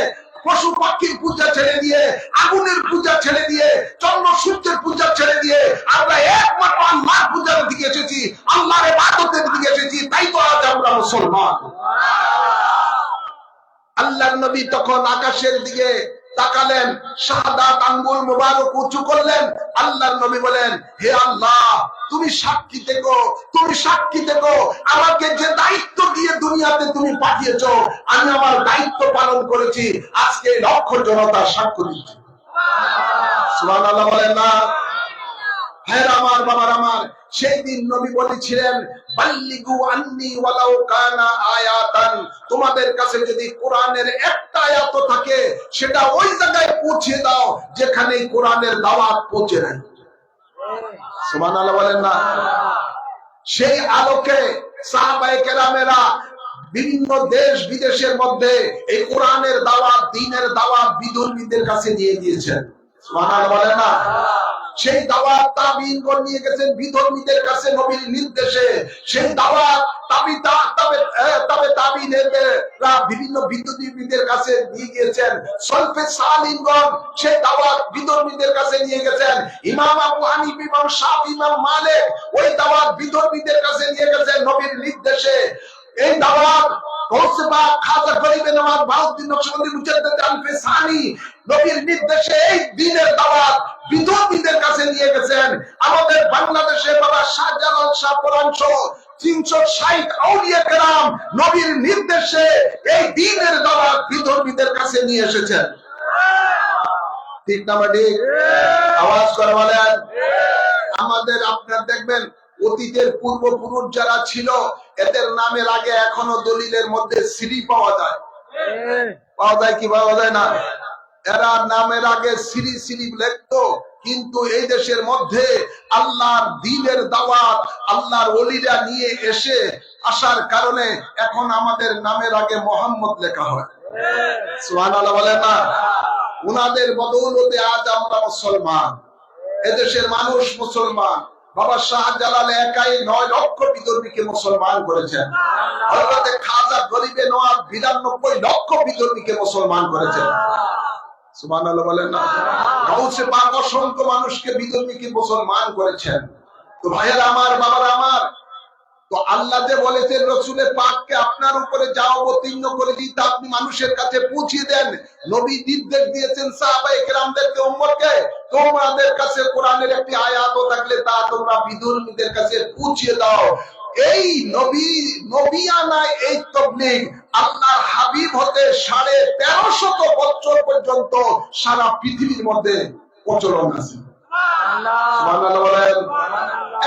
পশু পাখির পূজা ছেড়ে দিয়ে, আগুনের পূজা ছেড়ে দিয়ে, চন্দ্র সূর্যের পূজা ছেড়ে দিয়ে আমরা একমাত্র আল্লাহর পূজার দিকে এসেছি, আল্লাহর ইবাদতের দিকে এসেছি। তাই তো আজ আমরা মুসলমান। আল্লাহর নবী তখন আকাশের দিকে তাকালেন, শাহাদাত আঙ্গুল মুবারক উঁচু করলেন। আল্লাহর নবী বলেন, হে আল্লাহ, তুমি সাক্ষী থেকো, তুমি সাক্ষী থেকো, আমাকে যে দায়িত্ব দিয়ে দুনিয়াতে তুমি পাঠিয়েছো আমি আমার দায়িত্ব পালন করেছি। আজকে লক্ষ জনতা সাক্ষ্য দিচ্ছে। সুবহানাল্লাহ বলেন না? ভাইরা আমার, বাবার আমার, সেই দিন নবী বলেছিলেন, বাল্লিগু আন্নি ওয়ালাউ কানা আয়াতান, তোমাদের কাছে যদি কোরআনের একটা আয়াত থাকে সেটা ওই জায়গায় পৌঁছে দাও যেখানে কোরআনের দাওয়াত পৌঁছে নাই। সুবহানাল্লাহ বলেন না? সেই আলোকে সাহাবায়ে কেরামেরা বিভিন্ন দেশ বিদেশের মধ্যে এই কোরআনের দাওয়াত, দ্বীনের দাওয়াত বিধর্মীদের কাছে নিয়ে গিয়েছেন। সুবহানাল্লাহ বলেন না? সেই দাওয়াত তাবিঈনগণ নিয়ে গেছেন বিধর্মীদের কাছে নবীর নির্দেশে। সেই দাওয়াত তাবিঈনেরা বিভিন্ন বিধর্মীদের কাছে নিয়ে গিয়েছেন। সলফে সালিহগণ সেই দাওয়াত বিধর্মীদের কাছে নিয়ে গেছেন। ইমাম আবু হানিফা, ইমাম শাফি, ইমাম মালিক ওই দাওয়াত বিধর্মীদের কাছে নিয়ে গেছেন নবীর নির্দেশে। এই দাওয়াত নবীর নির্দেশে এই দ্বীনের দাওয়াত বিধর্মীদের কাছে নিয়ে গেছেন। আমাদের বাংলাদেশে বাবা শাহজালাল শাহ পরাণ সহ 360 আউলিয়া কেরাম নবীর নির্দেশে এই দ্বীনের দাওয়াত বিধর্মীদের কাছে নিয়ে এসেছেন। ঠিক না ঠিক? আওয়াজ করে বলেন। আমাদের আপনার দেখবেন অতীতের পূর্বপুরুষ যারা ছিল এদের নামের আগে এখনো দলিলের মধ্যে শ্রী পাওয়া যায়। পাওয়া যায় কি পাওয়া যায় না? এরা নামের আগে সিরি সিরি লিখতো, কিন্তু এই দেশের মধ্যে আল্লাহর দ্বীনের দাওয়াত আল্লাহর ওলিরা নিয়ে আসার কারণে এখন আমাদের নামের আগে মোহাম্মদ লেখা হয়। সুবহানাল্লাহ বলেন না? উনাদের বদৌলতে আজ আমরা মুসলমান, এদেশের মানুষ মুসলমান। বাবা শাহজালাল একাই 9 লক্ষ বিধর্মীকে মুসলমান করেছেন। হযরতে খাজা গরিবে নওয়াজ 92 লক্ষ বিধর্মীকে মুসলমান করেছেন। সুবহানাল্লাহ বলেন না? গাউসে পাক অসংখ্য মানুষকে বিধর্মীকে মুসলমান করেছেন। তো ভাইয়েরা আমার, বাবারা আমার, তো আল্লাহ যে বলেছেন রসুলে পাককে আপনার উপরে যা অবতীর্ণ করে দিতে আপনি মানুষের কাছে পৌঁছে দেন। নবী নির্দেশ দিয়েছেন সাহাবায়ে কেরামদেরকে, উম্মতকে, তোমাদের কাছে কোরআনের একটি আয়াতও থাকলে তা তোমরা বিধর্মীদের কাছে পৌঁছে দাও। এই নবিয়ানায় এই তাবলীগ আল্লাহর হাবিব হতে 1350 বছর পর্যন্ত সারা পৃথিবীর মধ্যে প্রচলন আছে। সুবহানাল্লাহ বলেন।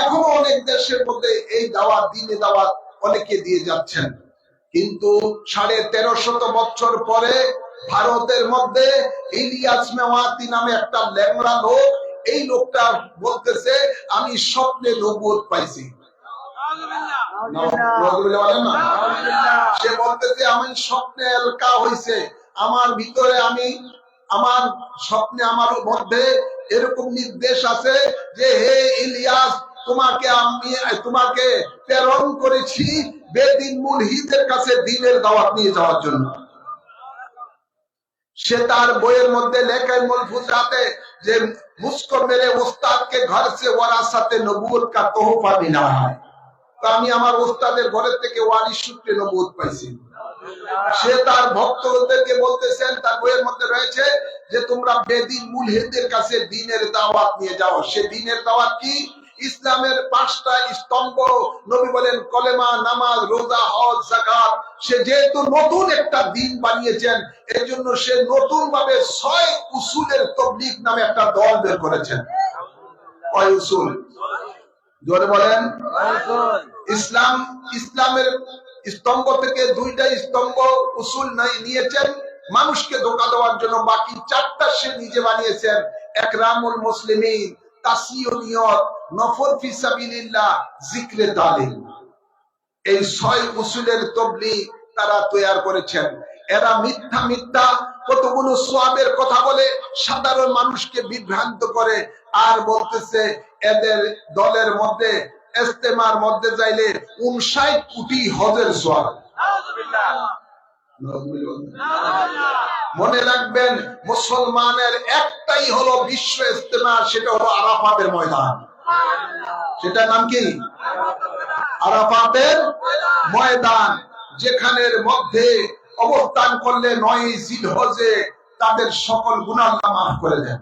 এখনো অনেক দেশের মধ্যে এই দাওয়াত, দ্বীনে দাওয়াত অনেকে দিয়ে যাচ্ছেন, কিন্তু 1350 বছর পরে ভারতের মধ্যে ইলিয়াস মেওয়াতি নামে একটা ল্যাংড়া লোক, এই লোকটা বলতেছে আমি স্বপ্নে নবুয়ত পাইছি। সে বলতেছে আমি স্বপ্নে এলকা হইছে আমার ভিতরে, আমার স্বপ্নে আমার মধ্যে এরকম নির্দেশ আছে যে হে ইলিয়াস, তোমাকে প্রেরণ করেছি বেদিন মুলহিদের কাছে দ্বীনের দাওয়াত নিয়ে যাওয়ার জন্য। সে তার বইয়ের মধ্যে লেখায় মুলফুজাতে যে মুস্কো মেরে ওস্তাদ কে ঘর সে ওয়ারাসাতে নবুয়ত কা তোহফা মিলা है। তো আমি আমার ওস্তাদের ঘরের থেকে ওয়ারিস সূত্রে নবুয়ত পাইছি। সে তার ভক্তদেরকে বলতেছেন, তার বইয়ের মধ্যে রয়েছে যে তোমরা বেদিন মুলহিদের কাছে দ্বীনের দাওয়াত নিয়ে যাও। সে দ্বীনের দাওয়াত কি? ইসলামের 5টা স্তম্ভ, নবী বলেন কলেমা, নামাজ, রোজা, হজ, যাকাত। সে যেহেতু নতুন একটা দ্বীন বানিয়েছেন, এর জন্য সে নতুন ভাবে 6 উসুলের তাবলীগ নামে একটা দল বের করেছেন। কয় উসুল? জোরে বলেন। ইসলামের স্তম্ভ থেকে 2টা স্তম্ভ উসুল নিয়েছেন মানুষকে ধোঁকা দেওয়ার জন্য, বাকি 4টা সে নিজে বানিয়েছেন। একরামুল মুসলিমিন, তাসিয়ুল নিয়ত, নফল ফি সাবিলিল্লাহ, জিকরে তালিম। এই 6 উসুলের তাবলীগ তারা তৈরি করেছেন। এরা মিথ্যা কতগুলো সওয়াবের কথা বলে সাধারণ মানুষকে বিভ্রান্ত করে, আর বলতেছে এদের দলের মধ্যে ইজতেমার মধ্যে যাইলে 59 কোটি হজের সওয়াব। মনে রাখবেন, মুসলমানের একটাই হলো বিশ্ব ইজতেমা, সেটা হলো আরাফাতের ময়দান। সেটার নাম কি? আরাফাতের ময়দান, যেখানের মধ্যে অবস্থান করলে 9 জিলহজে তাদের সকল গুনাহ আল্লাহ মাফ করে দেন।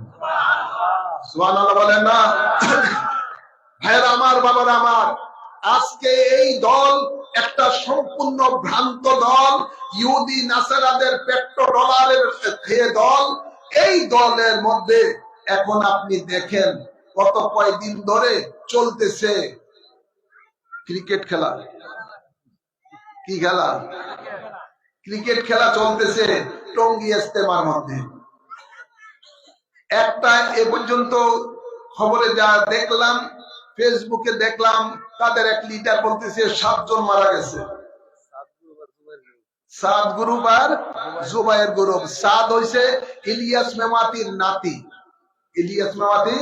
সুবহানাল্লাহ বলেন না? ভাইরা আমার, বাবারা আমার, আজকে এই দল একটা সম্পূর্ণ ভ্রান্ত দল, ইহুদি নাসারাদের পেট্রোডলারের খেয়ে দল। এই দলের মধ্যে এখন আপনি দেখেন কয়েকদিন ধরে চলতেছে ক্রিকেট খেলা। কি খেলা? ক্রিকেট খেলা চলতেছে টঙ্গী ইজতেমার মধ্যে। একটা এ পর্যন্ত খবরে যা দেখলাম, ফেসবুকে দেখলাম, তাদের এক লিডার বলতেছে 7 জন মারা গেছে। 7 গ্রুপ আর জুবায়ের গ্রুপ। 7 হইছে ইলিয়াস মেওয়াতির নাতি। ইলিয়াস মেওয়াতি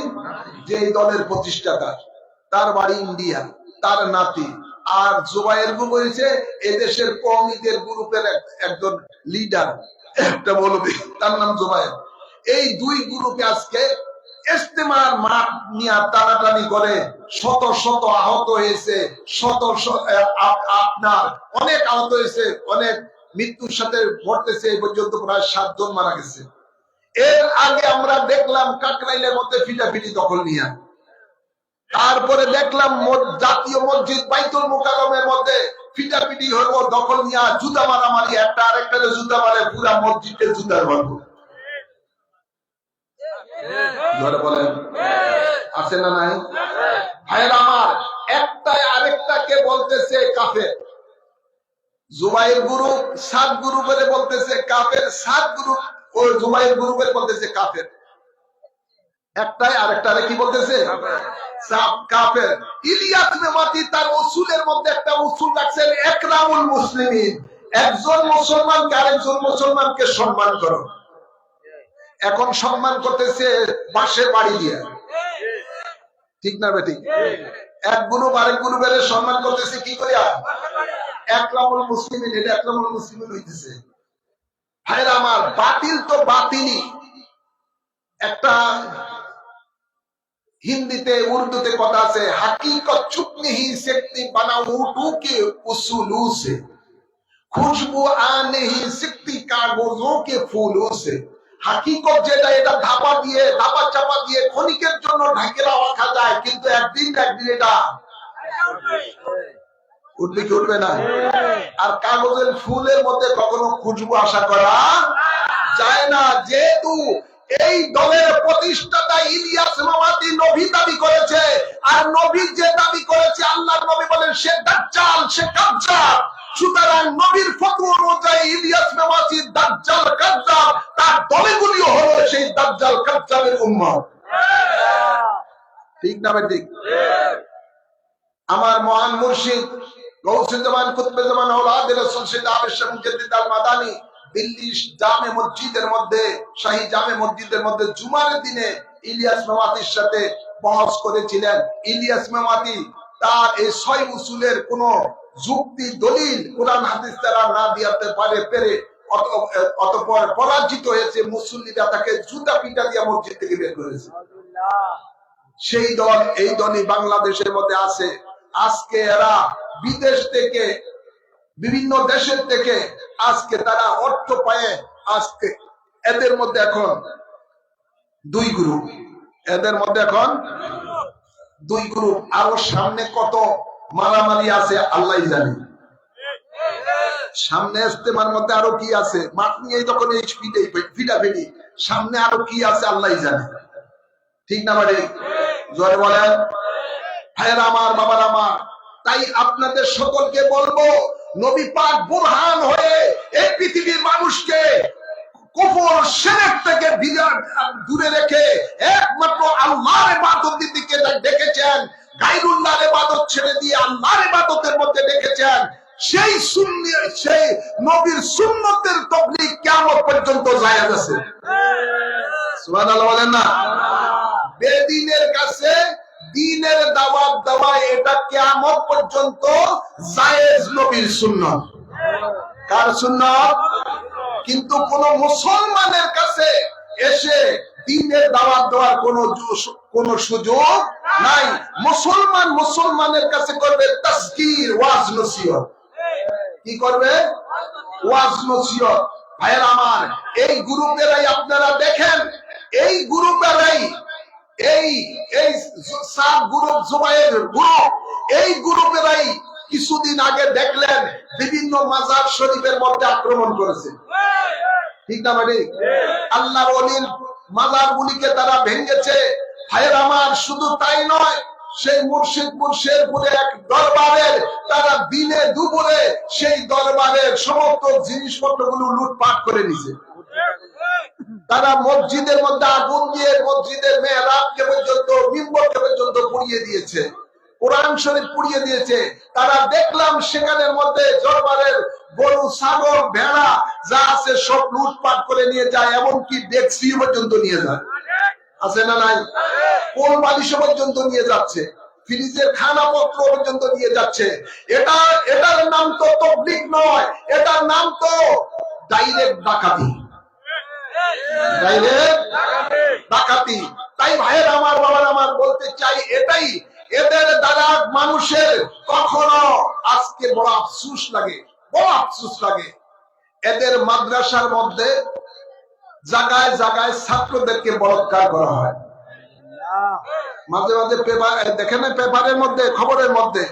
যে এই দলের প্রতিষ্ঠাতা, তার বাড়ি ইন্ডিয়া, তার নাতি। আর জুবায়ের গ্রুপ হইছে এদেশের কওমিদের গ্রুপের একজন লিডার, একটা মৌলবী, তার নাম জুবায়ের। এই 2 গ্রুপে আজকে ইজতেমার মাঠ নিয়ে টানাটানি করে শত শত আহত হয়েছে, আপনার অনেক আহত হয়েছে, অনেক মৃত্যুর সাথে ঘটতেছে। এই পর্যন্ত প্রায় 7 জন মারা গেছে। এর আগে আমরা দেখলাম কাকরাইলের মধ্যে ফিটাফিটি দখল নিয়ে, তারপরে দেখলাম জাতীয় মসজিদ বাইতুল মুকাররমের মধ্যে ফিটাফিটি হইব দখল নিয়ে, জুতা মারামারি, একটা আরেকটা জুতা মারে, পুরা মসজিদে জুতার মারব। বলেন আছে না নাই? ভাইয়ের আমার, একটাই আরেকটাকে বলতেছে কাফের। জুবাইর গ্রুপ সাত গ্রুপের বলতেছে কাফের, সাত গ্রুপ ও জুবাইর গ্রুপের বলতেছে কাফের। একটাই আরেকটারে কি বলতেছে? সব কাফের। ইলিয়াস মেমাতি তার উসুলের মধ্যে একটা উসুল রাখছেন, একরামুল মুসলিমিন, একজন মুসলমানকে আরেকজন মুসলমানকে সম্মান করো। এখন সম্মান করতেছে বাঁশের বাড়ি দিয়ে, ঠিক না বেটি? এক গ্রুপ আরেক গ্রুপের সম্মান করতেছে কি করিয়া? একরামুল মুসলিমিন। এটা একরামুল মুসলিমিন হইতেছে। ভাইরা আমার, বাতিল তো বাতিলই। একটা হিন্দিতে উর্দুতে কথা আছে, হাকিকত ছুপ नहीं सकती बनावटों के उसूलों से, खुशबू आ नहीं सकती कागजों के फूलों से। হাকিকত যেটা, এটা ধাপা দিয়ে ধাপা চাপা দিয়ে ক্ষণিকের জন্য ঢাকে রাখা যায়, কিন্তু একদিন একদিন এটা উঠবে কি উঠবে না। আর কাগজের ফুলের মধ্যে কখনো খুশবু আশা করা যায় না। যেহেতু এই দলের প্রতিষ্ঠাতা ইলিয়াস মেমাতি নবী দাবি করেছে, আর নবী যে দাবি করেছে আল্লাহর নবী বলেন সে দাজ্জাল, সে কাজ্জাব। সুতরাং নবীর ফতোয়া অনুযায়ী ইলিয়াস মেমাতি দাজ্জাল কাজ্জাব, তার দলগুলিও হলো সেই দাজ্জাল কাজ্জাবের উম্মত। ঠিক না ঠিক? আমার মহান মুর্শিদ গৌসে জামান কুতবে জামান আওলাদ রাসূল সাল্লাল্লাহু আলাইহি ওয়াসাল্লাম মুজাদ্দিদ আল মাদানী দিল্লি জামে মসজিদের মধ্যে, শাহী জামে মসজিদের মধ্যে জুমার দিনে ইলিয়াস মেমাতির সাথে বহস করেছিলেন। ইলিয়াস মেমাতি তার এই ছয় উসুলের কোন যুক্তি দলিল কোরআন হাদিস দ্বারা না দিতে পেরে অতঃপর পরাজিত হয়েছে। মুসল্লিরা তাকে জুতা পিটা দিয়ে মসজিদ থেকে বের করেছে। সেই দল, এই দলই বাংলাদেশের মধ্যে আছে। আজকে এরা বিদেশ থেকে, বিভিন্ন দেশের থেকে আজকে তারা অর্থ পায়। আজকে এদের মধ্যে এখন দুই গ্রুপ, এদের মধ্যে এখন দুই গ্রুপ। আরো সামনে কত মারামারি আছে আল্লাহ জানে। সামনে ইস্তেমার মধ্যে আরো কি আছে, মাঠ নিয়ে যখন এই ফিটাফিটি, সামনে আরো কি আছে আল্লাহ জানে। ঠিক না মানে? জোরে বলেন। ভাইয়েরা আমার, বাবার আমার, তাই আপনাদের সকলকে বলবো, নবী পাক বুরহান হয়ে এই পৃথিবীর মানুষকে কুফর শিরক থেকে দূরে রেখে একমাত্র আল্লাহর ইবাদত দিতে ডেকেছেন, গায়রুল্লাহর ইবাদত ছেড়ে দিয়ে আল্লাহর ইবাদতের মধ্যে ডেকেছেন। সেই সুন্নি, সেই নবীর সুন্নতের তাবলীগ কিয়ামত পর্যন্ত জায়েজ আছে। সুবহানাল্লাহ বলেন না? বেদিনের কাছে দ্বীনের দাওয়াত দেওয়া, এটা কিয়ামত পর্যন্ত জায়েজ, নবীর সুন্নাত। কার সুন্নাত? কিন্তু কোন মুসলমানের কাছে এসে দ্বীনের দাওয়াত দেওয়ার কোন সুযোগ নাই। মুসলমান মুসলমানের কাছে করবে তাজকির, ওয়াজ নসিহত। কি করবে? ওয়াজ নসিহত। ভাইয়ের আমার, এই গ্রুপেরাই আপনারা দেখেন, এই গ্রুপেরাই, এই সাত গ্রুপ, জুবাইর গ্রুপ, এই গ্রুপেরাই কিছুদিন আগে দেখলেন বিভিন্ন মাজার শরীফের মধ্যে আক্রমণ করেছে। ঠিক না মানে? আল্লাহর ওলির মাজার গুলিকে তারা ভেঙেছে। ভাইয়ের আমার, শুধু তাই নয়, সেই মুর্শিদপুর শেরপুরে এক দরবারের তারা দিনে দুপুরে সেই দরবারের সমস্ত জিনিসপত্রগুলো লুটপাট করে নিছে। তারা মসজিদের মধ্যে আগুন দিয়ে মসজিদের মেহরাবকে পর্যন্ত, মিম্বরকে পর্যন্ত পুড়িয়ে দিয়েছে, কোরআন শরীফ পুড়িয়ে দিয়েছে। তারা দেখলাম সেখানের মধ্যে দরবারের গরু, ছাগল, ভেড়া যা আছে সব লুটপাট করে নিয়ে যায়, এমনকি ডেক্সি পর্যন্ত নিয়ে যায়। আছে না নাই? কোল বালিশ পর্যন্ত নিয়ে যাচ্ছে, ফ্রিজের খানাপত্র পর্যন্ত নিয়ে যাচ্ছে। এটার নাম তো তাবলীগ নয়, এটার নাম তো ডাইরেক্ট ডাকাতি, ডাইরেক্ট ডাকাতি। তাই ভাইয়ের আমার, বাবার আমার, বলতে চাই এটাই, এদের দ্বারা মানুষের কখনো আজকে বড় আফসোস লাগে, বড় আফসোস লাগে। এদের মাদ্রাসার মধ্যে জায়গায় জায়গায় ছাত্রদেরকে বলাৎকার করা হয়। মাঝে মাঝে দেখেন পেপারের মধ্যে, খবরের মধ্যে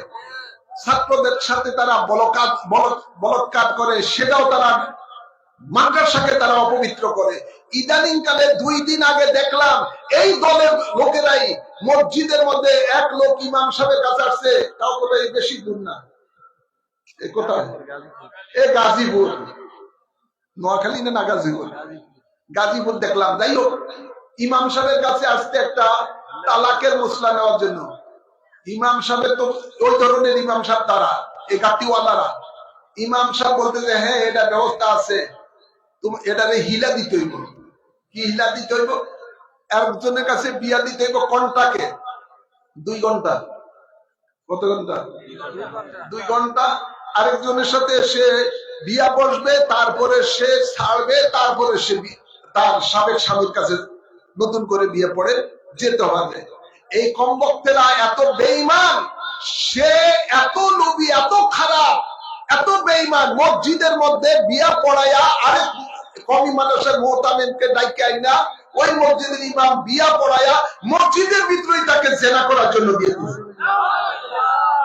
ছাত্রদের সাথে তারা বলাৎকার করে, সেটাও তারা মাদ্রাসাকে তারা অপবিত্র করে। ইদানিং কালে 2 দিন আগে দেখলাম এই দলের লোকেরাই মসজিদের মধ্যে এক লোক ইমাম সাহেবের কাছে আসছে, তাও তো বেশি দূর না, এ কোথায়? এ গাজীপুর, নোয়াখালী না গাজীপুর? গাজীপুর দেখলাম। যাই হোক, ইমাম সাহেবের কাছে আসতে একটা তালাকের মশলা নেওয়ার জন্য। ইমাম সাহেবের তো ওই ধরনের ইমাম সাহেব, তারা এই গাতিওয়ালারা। ইমাম সাহেব বলতে যে হ্যাঁ এটা ব্যবস্থা আছে, তুমি এটারে হিলা দিতে হইব। কি হিলা দিতে হইব? একজনের কাছে বিয়া দিতে হইব কন্টাকে 2 ঘন্টা। কত ঘন্টা? 2 ঘন্টা। আরেকজনের সাথে সে বিয়া বসবে, তারপরে সে ছাড়বে, তারপরে সে তার সাবেক স্বামীর কাছে নতুন করে বিয়ে পড়ে যেতে হবে। এই কমবক্তেরা এত বেঈমান, সে এত লোভী, এত খারাপ, এত বেঈমান, মসজিদের মধ্যে বিয়া পড়াইয়া আরেক কমি মানুষের মোহতামিনকে ডাইকে আইনা ওই মসজিদের ইমাম বিয়া পড়াইয়া মসজিদের ভিতরেই তাকে জেনা করার জন্য দিয়ে দিয়েছে।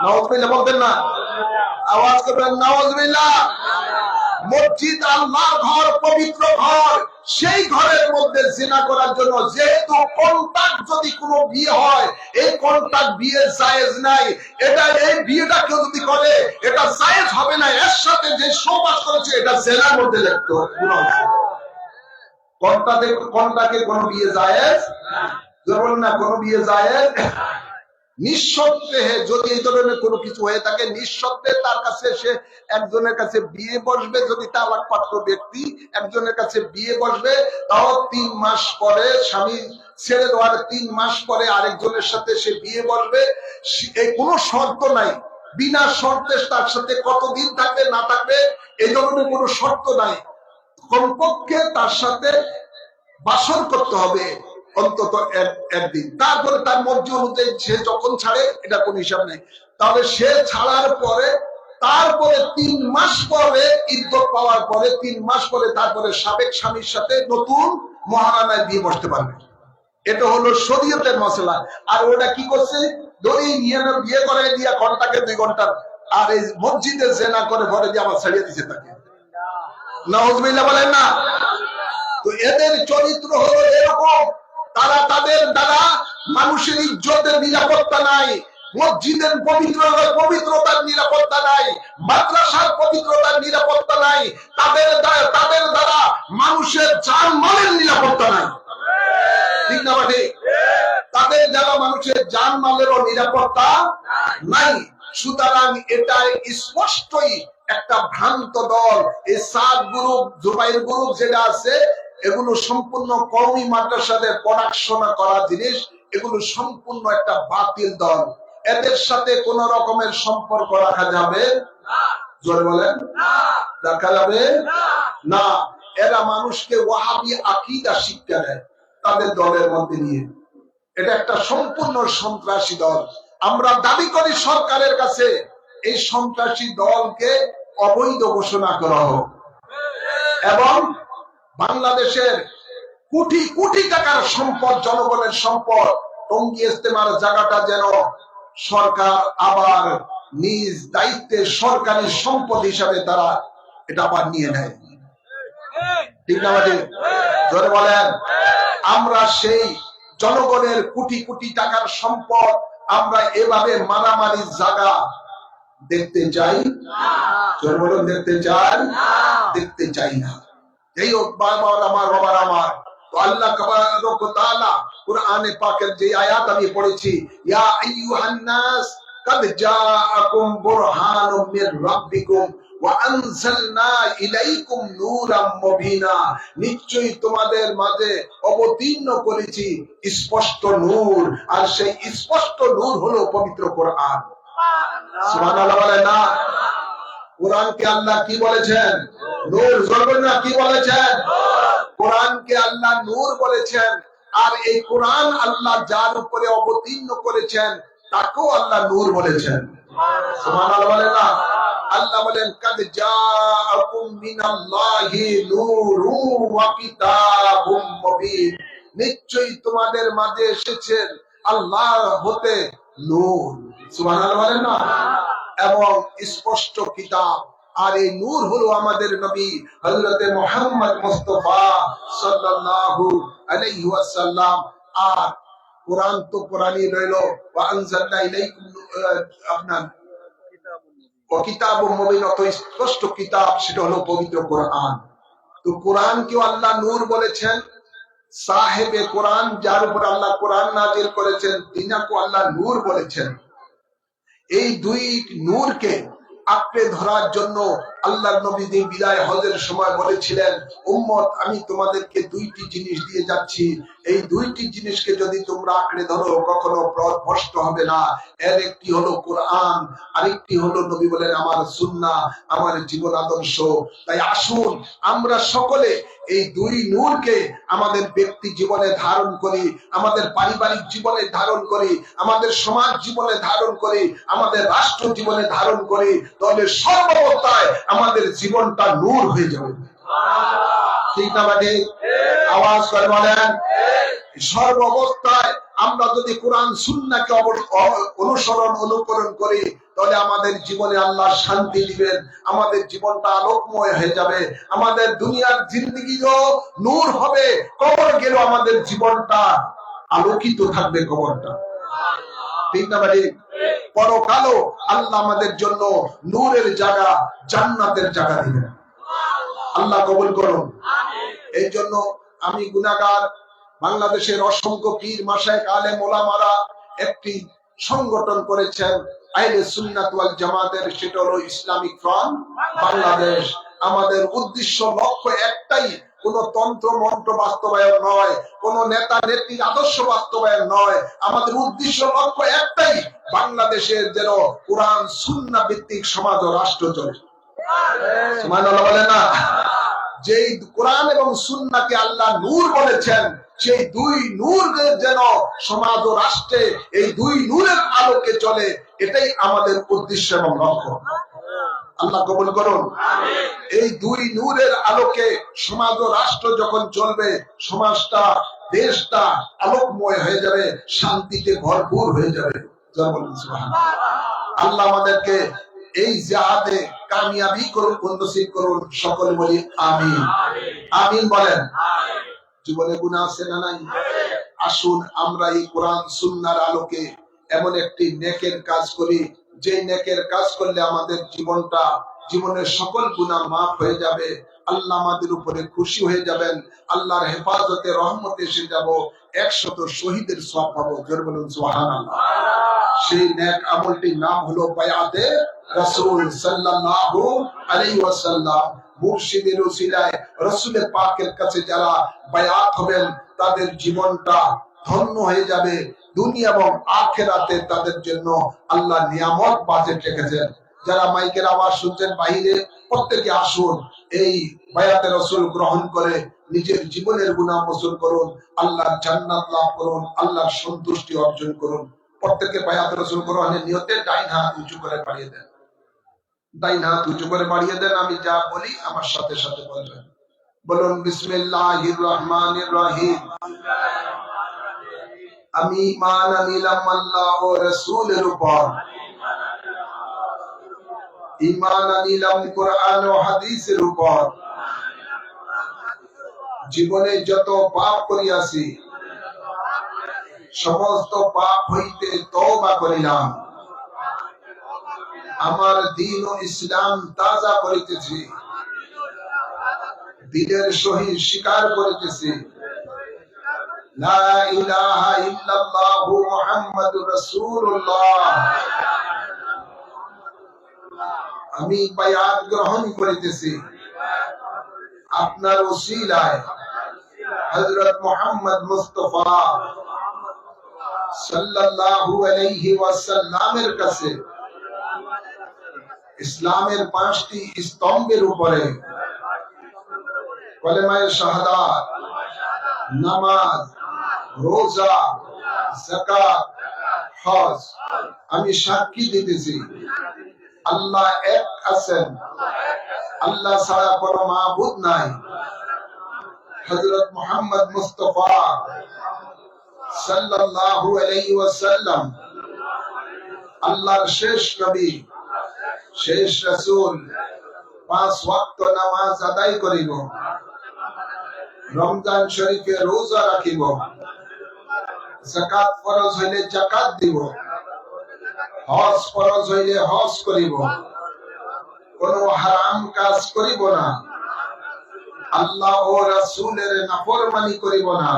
নাউজুবিল্লাহ বলতেন না? আওয়াজ করবেন নাউজুবিল্লাহ। মসজিদ আল্লাহর ঘর, পবিত্র ঘর, সেই ঘরের মধ্যে জিনা করার জন্য, যেহেতু কন্টাক্ট যদি কোনো বিয়ে হয়, এই কন্টাক্ট বিয়ে জায়েজ নাই। এটা এই বিয়েটা কেউ যদি করে এটা জায়েজ হবে না। এর সাথে যে সহবাস করেছে এটা জিনার মধ্যে লিপ্ত গুনাহ হচ্ছে। কন্টাক্টে কোনো বিয়ে জায়েজ যেমন না, কোনো বিয়ে জায়েজ নিঃশর্তে। যদি এই ধরনের কোনো কিছু হয়ে থাকে, নিঃশর্তে তার কাছে সে একজনের কাছে বিয়ে বসবে। যদি তালাকপ্রাপ্ত ব্যক্তি একজনের কাছে বিয়ে বসবে, তাও 3 মাস পরে, স্বামী ছেড়ে দেওয়ার 3 মাস পরে আরেকজনের সাথে সে বিয়ে বসবে। এই কোনো শর্ত নাই, বিনা শর্তে তার সাথে কতদিন থাকবে না থাকবে এই ধরনের কোনো শর্ত নাই। কমপক্ষে তার সাথে বাসর করতে হবে অন্তত একদিন, তারপরে তার মর্জি অনুযায়ী সে যখন ছাড়ে এটা কোন হিসাব নেই। তাহলে সে ছাড়ার পরে তারপরে 3 মাস পরে ইদ্যত পাওয়ার পরে 3 মাস পরে তারপরে সাবেক স্বামীর সাথে নতুন মহারানায় বিয়ে বসতে পারবে। এটা হলো শরীয়তের মশলা। আর ওটা কি করছে? ধরে নিয়ে বিয়ে করে দিয়া ঘন্টাকে 2 ঘন্টার, আর এই মসজিদে জেনা করে ঘরে দিয়ে আবার ছাড়িয়ে দিচ্ছে তাকে। নাউজুবিল্লাহ বলেন না? তো এদের চরিত্র হলো এরকম, তারা তাদের দ্বারা মানুষের ইজ্জতের নিরাপত্তা নাই, মসজিদের পবিত্রতার নিরাপত্তা নাই, মাদ্রাসার পবিত্রতার নিরাপত্তা নাই, তাদের দ্বারা মানুষের জানমালের নিরাপত্তা নাই। ঠিক না ঠিক? তাদের দ্বারা মানুষের জানমালেরও নিরাপত্তা নাই। সুতরাং এটা স্পষ্টই একটা ভ্রান্ত দল। এই 7 গ্রুপ, জুবাইর গ্রুপ যেটা আছে, এগুলো সম্পূর্ণ কওমি মাদ্রাসাদের পড়াশোনা করা জিনিস। এগুলো সম্পূর্ণ একটা বাতিল দল। এদের সাথে কোন রকমের সম্পর্ক রাখা যাবে না। জোরে বলেন রাখা যাবে না। এরা মানুষকে ওয়াহাবি আকীদা শিক্ষা দেয় তাদের দলের মধ্যে নিয়ে। এটা একটা সম্পূর্ণ সন্ত্রাসী দল। আমরা দাবি করি সরকারের কাছে এই সন্ত্রাসী দলকে অবৈধ ঘোষণা করা হোক এবং বাংলাদেশের কোটি কোটি টাকার সম্পদ, জনগণের সম্পদ, টঙ্গী ইজতেমার জায়গাটা যেন সরকার আবার নিজ দায়িত্বে সরকারি সম্পদ হিসাবে তারা এটা আবার নিয়ে নেয়। ঠিক না? জোরে বলেন। আমরা সেই জনগণের কোটি কোটি টাকার সম্পদ আমরা এভাবে মারামারির জায়গা দেখতে চাই না। দেখতে চাই না, দেখতে চাই না। এই হোক বাবার আমার, বাবার আমার। তো আল্লাহ তাআলা কুরআনে পাকের যে আয়াত আমি পড়েছি, ইয়া আইয়ুহান নাস কাদ জাআকুম বুরহানুম মির রাব্বিকুম ওয়া আনজালনা ইলাইকুম নূরাম মুবিনা, নিশ্চয়ই তোমাদের মাঝে অবতীর্ণ করেছি স্পষ্ট নূর, আর সেই স্পষ্ট নূর হলো পবিত্র কোরআন। সুবহানাল্লাহ বলেন না? কোরআনকে আল্লাহ কি বলেছেন? নূর। জোরে না, কি বলেছেন? কোরআনকে আল্লাহ নূর বলেছেন। আর এই কোরআন আল্লাহ যার উপরে অবতীর্ণ করেছেন তাকেও আল্লাহ নূর বলেছেন। সুবহানাল্লাহ বলেন না? আল্লাহ বলেন কাদ জাআকুম মিনাল্লাহি নূরুন ওয়া কিতাবুম মুবিন, নিশ্চয়ই তোমাদের মাঝে এসেছেন আল্লাহ হতে নূর। সুবহানাল্লাহ বলেন না? এবং স্পষ্ট কিতাব। আর এই নূর হলো আমাদের নবী হযরতে মুহাম্মদ মুস্তাফা সাল্লাল্লাহু আলাইহি ওয়াসাল্লাম। আর কোরআন তো কোরআনই রইল, ওয়া আনজালনা ইলাইকুম আপনার ও কিতাব মুবিন, অত স্পষ্ট কিতাব, সেটা হলো পবিত্র কোরআন। তো কোরআনকেও আল্লাহ নূর বলেছেন। সাহেবে কোরআন, যার উপর আল্লাহ কোরআন নাজিল করেছেন, তিনাকে আল্লাহ নূর বলেছেন। এই দুই নূরকে আঁকড়ে ধরার জন্য আল্লাহ নবী বিদায় হজের সময় বলেছিলেন, উম্মত আমি তোমাদেরকে দুইটি জিনিস দিয়ে যাচ্ছি, এই দুইটি জিনিসকে যদি তোমরা আঁকড়ে ধরো কখনো ভ্রষ্ট হবে না। এর একটি হলো কোরআন, আরেকটি হলো নবী বলেন আমার সুন্নাহ, আমার জীবন আদর্শ। তাই আসুন আমরা সকলে এই দুই নূরকে আমাদের ব্যক্তি জীবনে ধারণ করি, আমাদের পারিবারিক জীবনে ধারণ করি, আমাদের সমাজ জীবনে ধারণ করি, আমাদের রাষ্ট্র জীবনে ধারণ করি, তাহলে সর্বদাই আমাদের জীবনটা নূর হয়ে যাবে। ঠিক না বাটে? আওয়াজ করে বলেন। সর্বাবস্থায় আমরা যদি কোরআন সুন্নাহকে অনুসরণ অনুকরণ করি, তাহলে আমাদের জীবনে আল্লাহ শান্তি দিবেন, আমাদের জীবনটা আলোকময় হয়ে যাবে, আমাদের দুনিয়ার জিন্দেগিও নূর হবে, কবর গেলেও আমাদের জীবনটা আলোকিত থাকবে, কবরটা। ঠিক না ভাই? পরকালও আল্লাহ আমাদের জন্য নূরের জায়গা, জান্নাতের জায়গা দিবেন। আল্লাহ কবুল করুন। এই জন্য আমি গুনাহগার, বাংলাদেশের অসংখ্য পীর মাশায়েখ আলেম ওলামারা একটি সংগঠন করেছেন আহলে সুন্নাত ওয়াল জামাতের, সেটা হলো ইসলামিক ফ্রন্ট বাংলাদেশ। আমাদের উদ্দেশ্য লক্ষ্য একটাই, কোন তন্ত্র মন্ত্র বাস্তবায়ন নয়, কোন নেতা নেত্রীর আদর্শ বাস্তবায়ন নয়। আমাদের উদ্দেশ্য লক্ষ্য একটাই, বাংলাদেশের যেন কোরআন সুন্নাহ ভিত্তিক সমাজ ও রাষ্ট্র চলে। সুবহানাল্লাহ বলে না? যেই কোরআন এবং সুন্নাহকে আল্লাহ নূর বলেছেন, সেই দুই নূর যেন সমাজ ও রাষ্ট্রে এই দুই নূরের আলোকে চলে, এটাই আমাদের উদ্দেশ্য এবং লক্ষ্য। আল্লাহ কবুল করুন। এই দুই নূরের আলোকে সমাজ ও রাষ্ট্র যখন চলবে, সমাজটা, দেশটা আলোকময় হয়ে যাবে, শান্তিতে ভরপুর হয়ে যাবে। আল্লাহ আমাদেরকে এই জিহাদে কামিয়াবি করুন, নসিব করুন। সকলে বলি আমিন। আমিন বলেন। জীবনে গুনাহ আছে না নাই? আসুন আমরা এই কোরআন সুন্নাহর আলোকে এমন একটি নেকের কাজ করি, যে নেকের কাজ করলে আমাদের জীবনের সকল গুনাহ মাফ হয়ে যাবে, আল্লাহ আমাদের উপরে খুশি হয়ে যাবেন, আল্লাহর হেফাজতে রহমতে এসে যাব, 100 শহীদের সওয়াব পাবো। জোরে বলুন সুবহানাল্লাহ। সেই নেক আমলটির নাম হলো বায়াতে রাসূল সাল্লাল্লাহু আলাইহি ওয়াসাল্লাম। মুর্শিদের ওসিলায় রাসূলের পাকের কাছে যারা বায়াত হবেন, তাদের জীবনটা ধন্য হয়ে যাবে, দুনিয়া এবং আখিরাতে তাদের জন্য আল্লাহ নিয়ামত বাজেট রেখেছেন। যারা মাইকের আওয়াজ শুনছেন বাহিরে, প্রত্যেকে আসুন এই বায়াতে রাসূল গ্রহণ করে নিজের জীবনের গুনাহ মোচন করুন, আল্লাহর জান্নাত লাভ করুন, আল্লাহর সন্তুষ্টি অর্জন করুন। প্রত্যেকে বায়াতে রাসূল গ্রহণের নিয়তে ডাইন হাত উঁচু করে বাড়িয়ে দেন। ডাইন হাত উঁচু করে বাড়িয়ে দেন। আমি যা বলি আমার সাথে সাথে বলবেন। বলুন বিসমিল্লাহির রহমানির রহিম। আমি ঈমান আনলাম আল্লাহ ও রাসূলের উপর, ঈমান আনলাম কোরআন ও হাদিসের উপর। জীবনে যত পাপ করিয়াছি, সমস্ত পাপ হইতে তওবা করিলাম। আমার দ্বীন ও ইসলাম তাজা করিতেছি, দিলের সহিত স্বীকার করিতেছি, লা ইলাহা ইল্লাল্লাহু মুহাম্মাদুর রাসূলুল্লাহ। আমি বায়াত গ্রহণ করিতেছি আপনার ওসিলায় হযরত মুহাম্মদ মুস্তাফা সাল্লাল্লাহু আলাইহি ওয়াসাল্লামের কাছে, ইসলামের 5টি স্তম্ভের উপরে কলেমায়ে শাহাদাত, নামাজ, রোজা, যাকাত, হজ আমি সাক্ষী দিতেছি আল্লাহ এক আছেন, আল্লাহ ছাড়া কোনো মাবুদ নাই, হযরত মুহাম্মদ মুস্তাফা সাল্লাল্লাহু আলাইহি ওয়াসাল্লাম আল্লাহর শেষ নবী, শেষ রাসূল। 5 ওয়াক্ত নামাজ আদায় করিব, রমজান শরীফে রোজা রাখিব, যাকাত ফরজ হইলে যাকাত দিব, হজ ফরজ হইলে হজ করিব, কোন হারাম কাজ করিব না, আল্লাহ ও রাসূলের নাফরমানি করিব না,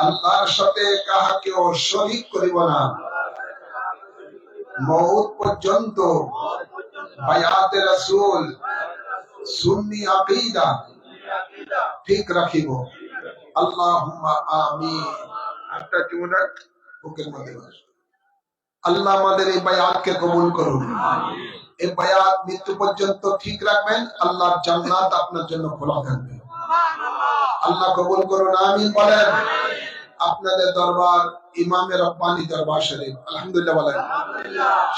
আল্লাহর সাথে কাহাকেও শরীক করিব না, মওত পর্যন্ত বায়াতে রাসূল সুন্নি আকীদা ঠিক রাখিব। আল্লাহুম্মা আমিন। একটা টিউনার বুকের মধ্যে বস। আল্লাহ আমাদের এই বায়াতকে কবুল করুন। এই বায়াত মৃত্যু পর্যন্ত ঠিক রাখবেন, আল্লাহর জান্নাত আপনার জন্য খোলা থাকবে। আল্লাহ কবুল করুন, আমিন বলেন। আপনাদের দরবার ইমামে রব্বানী দরবার শরীফ, আলহামদুলিল্লাহ বলেন।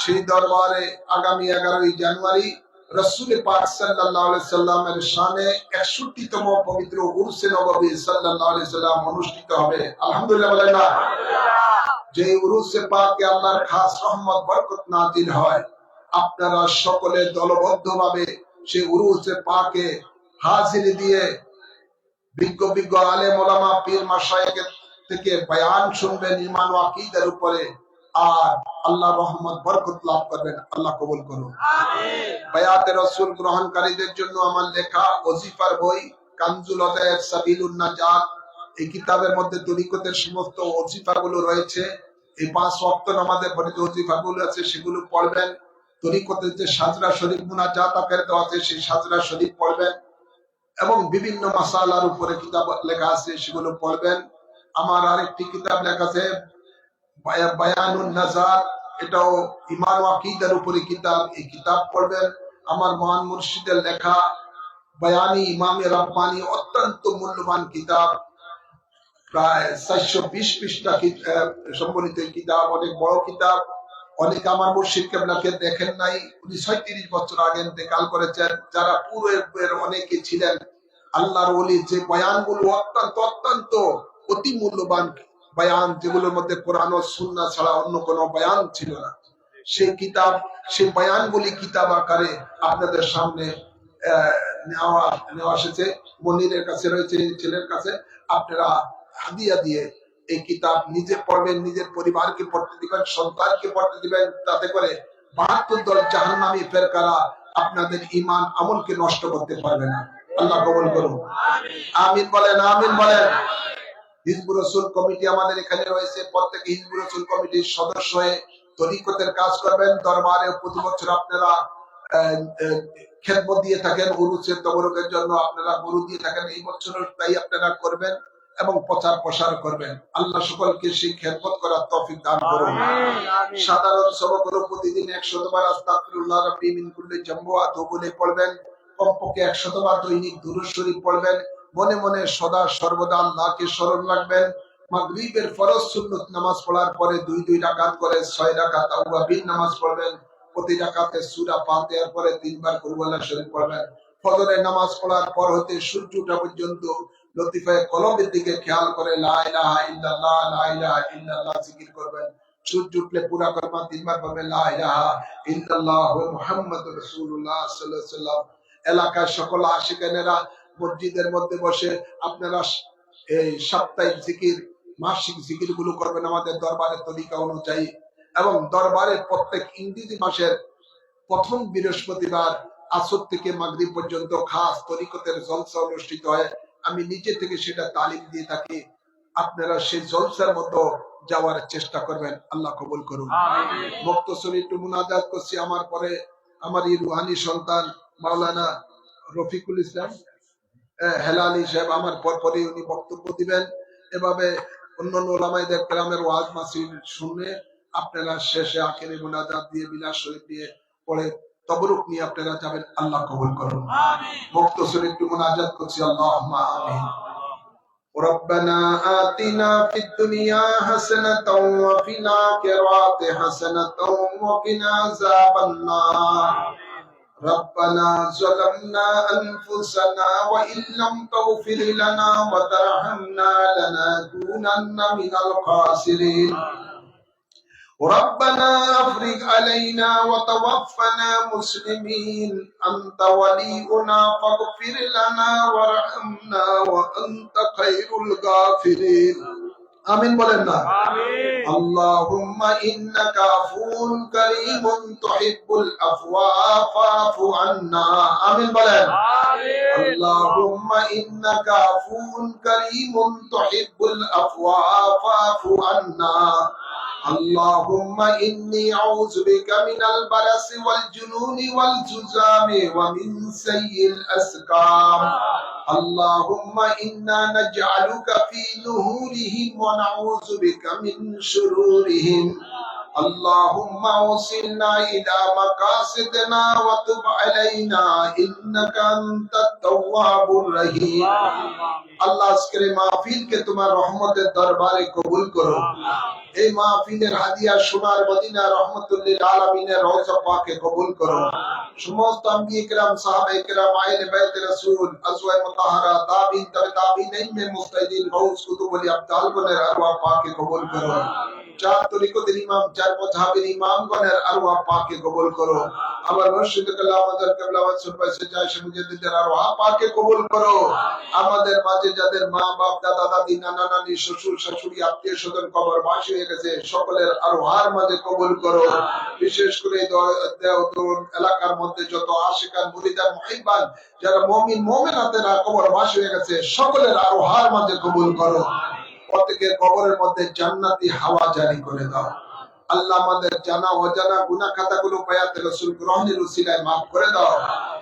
সেই দরবারে আগামী 11ই জানুয়ারি রাসূল পাক সাল্লাল্লাহু আলাইহি সাল্লামের শানে 61তম পবিত্র উরসে নববী সাল্লাল্লাহু আলাইহি সাল্লাম অনুষ্ঠিত হবে। আলহামদুলিল্লাহ বলেন না। যে উরসে পাকে আল্লাহর খাস রহমত বরকত নাজিল হয়, আপনারা সকলে দলবদ্ধভাবে সেই উরসে পাকে হাজিরি দিয়ে বিজ্ঞ বিজ্ঞ আলেম ওলামা পীর মাশায়েখ থেকে বয়ান শুনবেন ঈমান ও আকীদার উপরে, আর আল্লাহর রহমত বরকত লাভ করবেন। আল্লাহ কবুল করুন, আমিন। বায়াতে রাসূল গ্রহণকারীদের জন্য আমার লেখা ওজিফার বই কানজুল আদায়ের সাবিলুন নাজাত, এই কিতাবের মধ্যে তরিকতের সমস্ত ওজিফাগুলো রয়েছে। এই 5 ওয়াক্ত নামাজে ফরজ ওজিফাগুলো আছে, সেগুলো পড়বেন। তরিকতের যে সাজরা শরীফ মুনাজাত আকারে দেওয়া আছে, সেই সাজরা শরীফ পড়বেন এবং বিভিন্ন মাসালার উপরে কিতাব লেখা আছে, সেগুলো পড়বেন। আমার আরেকটি কিতাব লেখা আছে বায়ানুন নাজার, এটাও ঈমান ও আকীদার উপরে কিতাব, এই কিতাব পড়বেন। আমার মহান মুর্শিদের লেখা বয়ানি ইমামে রব্বানী, অত্যন্ত মূল্যবান কিতাব, প্রায় 420 পৃষ্ঠা সম্বলিত কিতাব, অনেক বড় কিতাব। অনেকে আমার মুর্শিদ কেবলাকে দেখেন নাই, উনি 36 বছর আগে ইন্তেকাল করেছেন। যারা পূর্বের অনেকে ছিলেন আল্লাহর ওলি, যে বয়ানগুলো অত্যন্ত অত্যন্ত অতি মূল্যবান বয়ান, যেগুলোর মধ্যে কোরআন ও সুন্নাহ ছাড়া অন্য কোনো বয়ান ছিল না, সেই কিতাব, সেই বয়ানগুলি কিতাব আকারে আপনাদের সামনে নেওয়া এসেছে। মনিরের কাছে রয়েছে, ছেলের কাছে। আপনারা হাদিয়া দিয়ে এই কিতাব নিজে পড়বেন, নিজের পরিবারকে পড়তে দিবেন, সন্তানকে পড়তে দিবেন, তাতে করে 72 দল জাহান্নামী ফেরকারা আপনাদের ঈমান আমলকে নষ্ট করতে পারবে না। আল্লাহ কবুল করুন, আমিন বলেন, আমিন বলেন। হিজবুর রাসূল কমিটি আমাদের এখানে রয়েছে, প্রত্যেকে হিজবুর রাসূল কমিটির সদস্য হয়ে তরিকতের কাজ করবেন। দরবারে প্রতি বছর আপনারা খেদমত দিয়ে থাকেন, উরুসের তবরকের জন্য আপনারা গরু দিয়ে থাকেন, এই বছর তাই আপনারা করবেন এবং প্রচার প্রসার করবেন। আল্লাহ সকলকে সেই খেদমত করার তৌফিক দান করুন। সাধারণ সবকর প্রতিদিন 100 বার আস্তাগফিরুল্লাহ রাব্বি মিন কুল্লি যামবি ওয়া আতুবু ইলাইহি পড়বেন। কমপক্ষে 100 বার দৈনিক দুরূদ শরীফ পড়বেন। মনে মনে সদা সর্বদা আল্লাহকে স্মরণ রাখবেন। মাগরিবের ফরজ সুন্নত নামাজ পড়ার পরে 2 রাকাত করে 6 রাকাত তাওয়াবিন নামাজ পড়বেন। প্রতি রাকাতে সূরা ফাতিহার পরে 3 বার কুল আল্লাহ শরীফ পড়বেন। ফজরের নামাজ পড়ার পর হতে সূর্য ওঠা পর্যন্ত লতিফায়ে কলবের দিকে খেয়াল করে লা ইলাহা ইল্লাল্লাহ, লা ইলাহা ইল্লাল্লাহ জিকির করবেন। সূর্য উঠলে পুরা কলমা 3 বার পড়বেন, লা ইলাহা ইল্লাল্লাহ মুহাম্মাদুর রাসূলুল্লাহ সাল্লাল্লাহু আলাইহি ওয়াসাল্লাম। এলাকার সকল আশিকানেরা মসজিদের মধ্যে বসে আপনারা এই সাপ্তাহিক জিকির, মাসিক জিকির গুলো করবেন আমাদের দরবারের তরিকা অনুযায়ী। এবং দরবারের প্রত্যেক ইংরেজি মাসের প্রথম বৃহস্পতিবার আসর থেকে মাগরিব পর্যন্ত খাস তরিকতের জলসা অনুষ্ঠিত হয়। আমি নিজে থেকে সেটা তালিম দিয়ে থাকি। আপনারা সেই জলসার মতো যাওয়ার চেষ্টা করবেন। আল্লাহ কবুল করুন, আমিন। মুক্তসরি একটু মুনাজাত করছি। আমার পরে আমার এই রুহানি সন্তান মাওলানা রফিকুল ইসলাম হেলালি সাহেব আমার পরে উনি বক্তব্য দিবেন। এভাবে অন্যান্য ওলামায়ে কেরামের ওয়াজ মাহফিল শুনে আপনারা শেষে আখেরি মুনাজাত দিয়ে বিলাস শরীফ দিয়ে পরে তবরুক নিয়ে আপনারা যাবেন। আল্লাহ কবুল করুন, আমিন। মুক্তসরি একটু মুনাজাত করছি, আল্লাহুম্মা আমিন। ربنا آتنا في الدنيا حسنة وفي الآخرة حسنة وقنا عذاب النار ربنا ظلمنا أنفسنا وإن لم تغفر لنا وترحمنا لنكونن من الخاسرين ربنا أفرغ علينا وتوفنا مسلمين أنت ولينا فاغفر لنا وارحمنا وأنت خير الغافرين আমিন বলেন না? আমিন। আল্লাহুম্মা ইন্নাকা আফুউন কারীমুন তুহিব্বুল আফওয়া ফাআফু আন্না। আমিন বলেন। আমিন। আল্লাহুম্মা ইন্নাকা আফুউন কারীমুন তুহিব্বুল আফওয়া ফাআফু আন্না। اللهم إني أعوذ بك من البرص والجنون والجذام ومن سيء الأسقام اللهم إنا نجعلك في نهورهم ونعوذ بك من شرورهم اللهم وصلنا إلى مقاصدنا وتب علينا إنك أنت التواب الرحيم আল্লাহ আজকের এই মাহফিলকে তোমার রহমতের দরবারে কবুল করো। এই মাহফিলের হাদিয়া সোনার মদিনা রহমতুল লিল আলামিনের রওজা পাকে কবুল করো। সমস্ত আম্বিয়া কিরাম সাহাবায়ে কিরাম আহলে বাইত রাসূল আজওয়ায়ে মুতাহহারা তাবিঈন তাবে তাবিঈন ইলমে মুস্তাহিদিন গাউস কুতুব ওলি আবদাল গণের আরওয়াহ পাকে কবুল করো। চার তরিকতের ইমাম চার মাযহাবের ইমামগণের আরওয়াহ পাকে কবুল করো। আমার মুর্শিদ কাল্লা আমাদের কিবলা ওয়া সুরবা সেজায় মুজাদ্দিদের আরওয়াহ পাকে কবুল করো। আমাদের মাঝে যাদের মা বাপ দাদা দাদি নানা নানি শ্বশুর শাশুড়ি আত্মীয় স্বজন কবরবাসী হয়ে গেছে সকলের আরওয়াহর মাঝে কবুল করো। বিশেষ করে এলাকার মধ্যে যত আশিকান মুরিদান মুহিব্বান যারা মুমিন মুমিনাতেরা কবরবাসী হয়ে গেছে সকলের আরওয়াহর মাঝে কবুল করো। প্রত্যেকের কবরের মধ্যে জান্নাতি হাওয়া জারি করে দাও। আল্লাহ আমাদের জানা অজানা গুনাহ খাতাগুলো বায়াতে রাসূল গ্রহণের উসিলায় maaf করে দাও।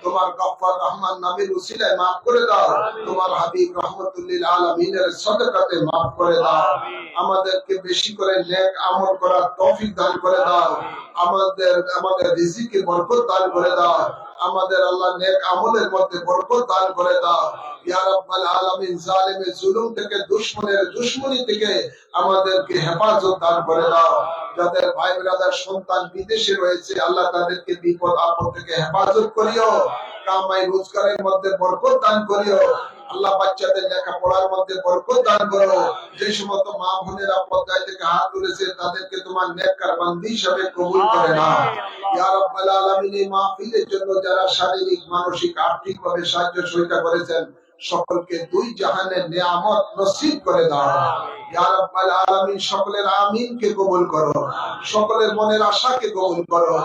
তোমার গফফার রহমান নামের উসিলায় maaf করে দাও। তোমার হাবিব রাহমাতুল লিল আলামিনের সাদাকাতে maaf করে দাও। আমাদেরকে বেশি করে নেক আমল করার তৌফিক দান করে দাও। আমাদের রিজিকে বরকত দান করে দাও। আমাদের আল্লাহ নেক আমলের মধ্যে বরকত দান করে দাও। ইয়া রাব্বাল আলামিন জালিমের জুলুম থেকে দুশমনের দুশমনি থেকে আমাদেরকে হেফাজত দান করে দাও। যাদের ভাই ব্রাদার সন্তান বিদেশে রয়েছে আল্লাহ তাদেরকে বিপদ আপদ থেকে হেফাজত করিও। কামাই রোজগারের মধ্যে বরকত দান করিও। আল্লাহ বাচ্চাদের লেখাপড়ার মধ্যে বরকত দান করো। যে সমস্ত মা বোনেরা পর্দায় থেকে হাত তুলেছে তাদেরকে তোমার নেককার বান্দি হিসেবে কবুল করে নাও। ইয়া রাব্বাল আলামিন এই মাহফিলের জন্য যারা শারীরিক মানসিক আর্থিক ভাবে সাহায্য সহযোগিতা করেছেন সকলকে দুই জাহানের নিয়ামত নসিব করে দাও। ইয়া রাব্বাল আলামিন সকলের আমিন কে কবুল করো। সকলের মনের আশাকে কবুল করো।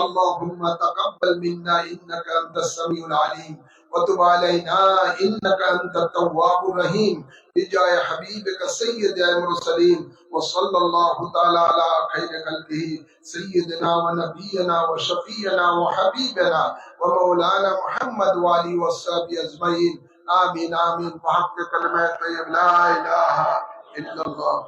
আল্লাহুম্মা তাকাব্বাল মিন্না ইন্নাকা আনতাস সামিউল আলিম وتب علينا إنك أنت التواب الرحيم بجاه حبيبك سيد المرسلين وصلى الله تعالى على خير خلقه سيدنا ونبينا وشفينا وحبيبنا ومولانا محمد وآله وصحبه أجمعين آمين آمين بحق كلمة طيب لا إله إلا الله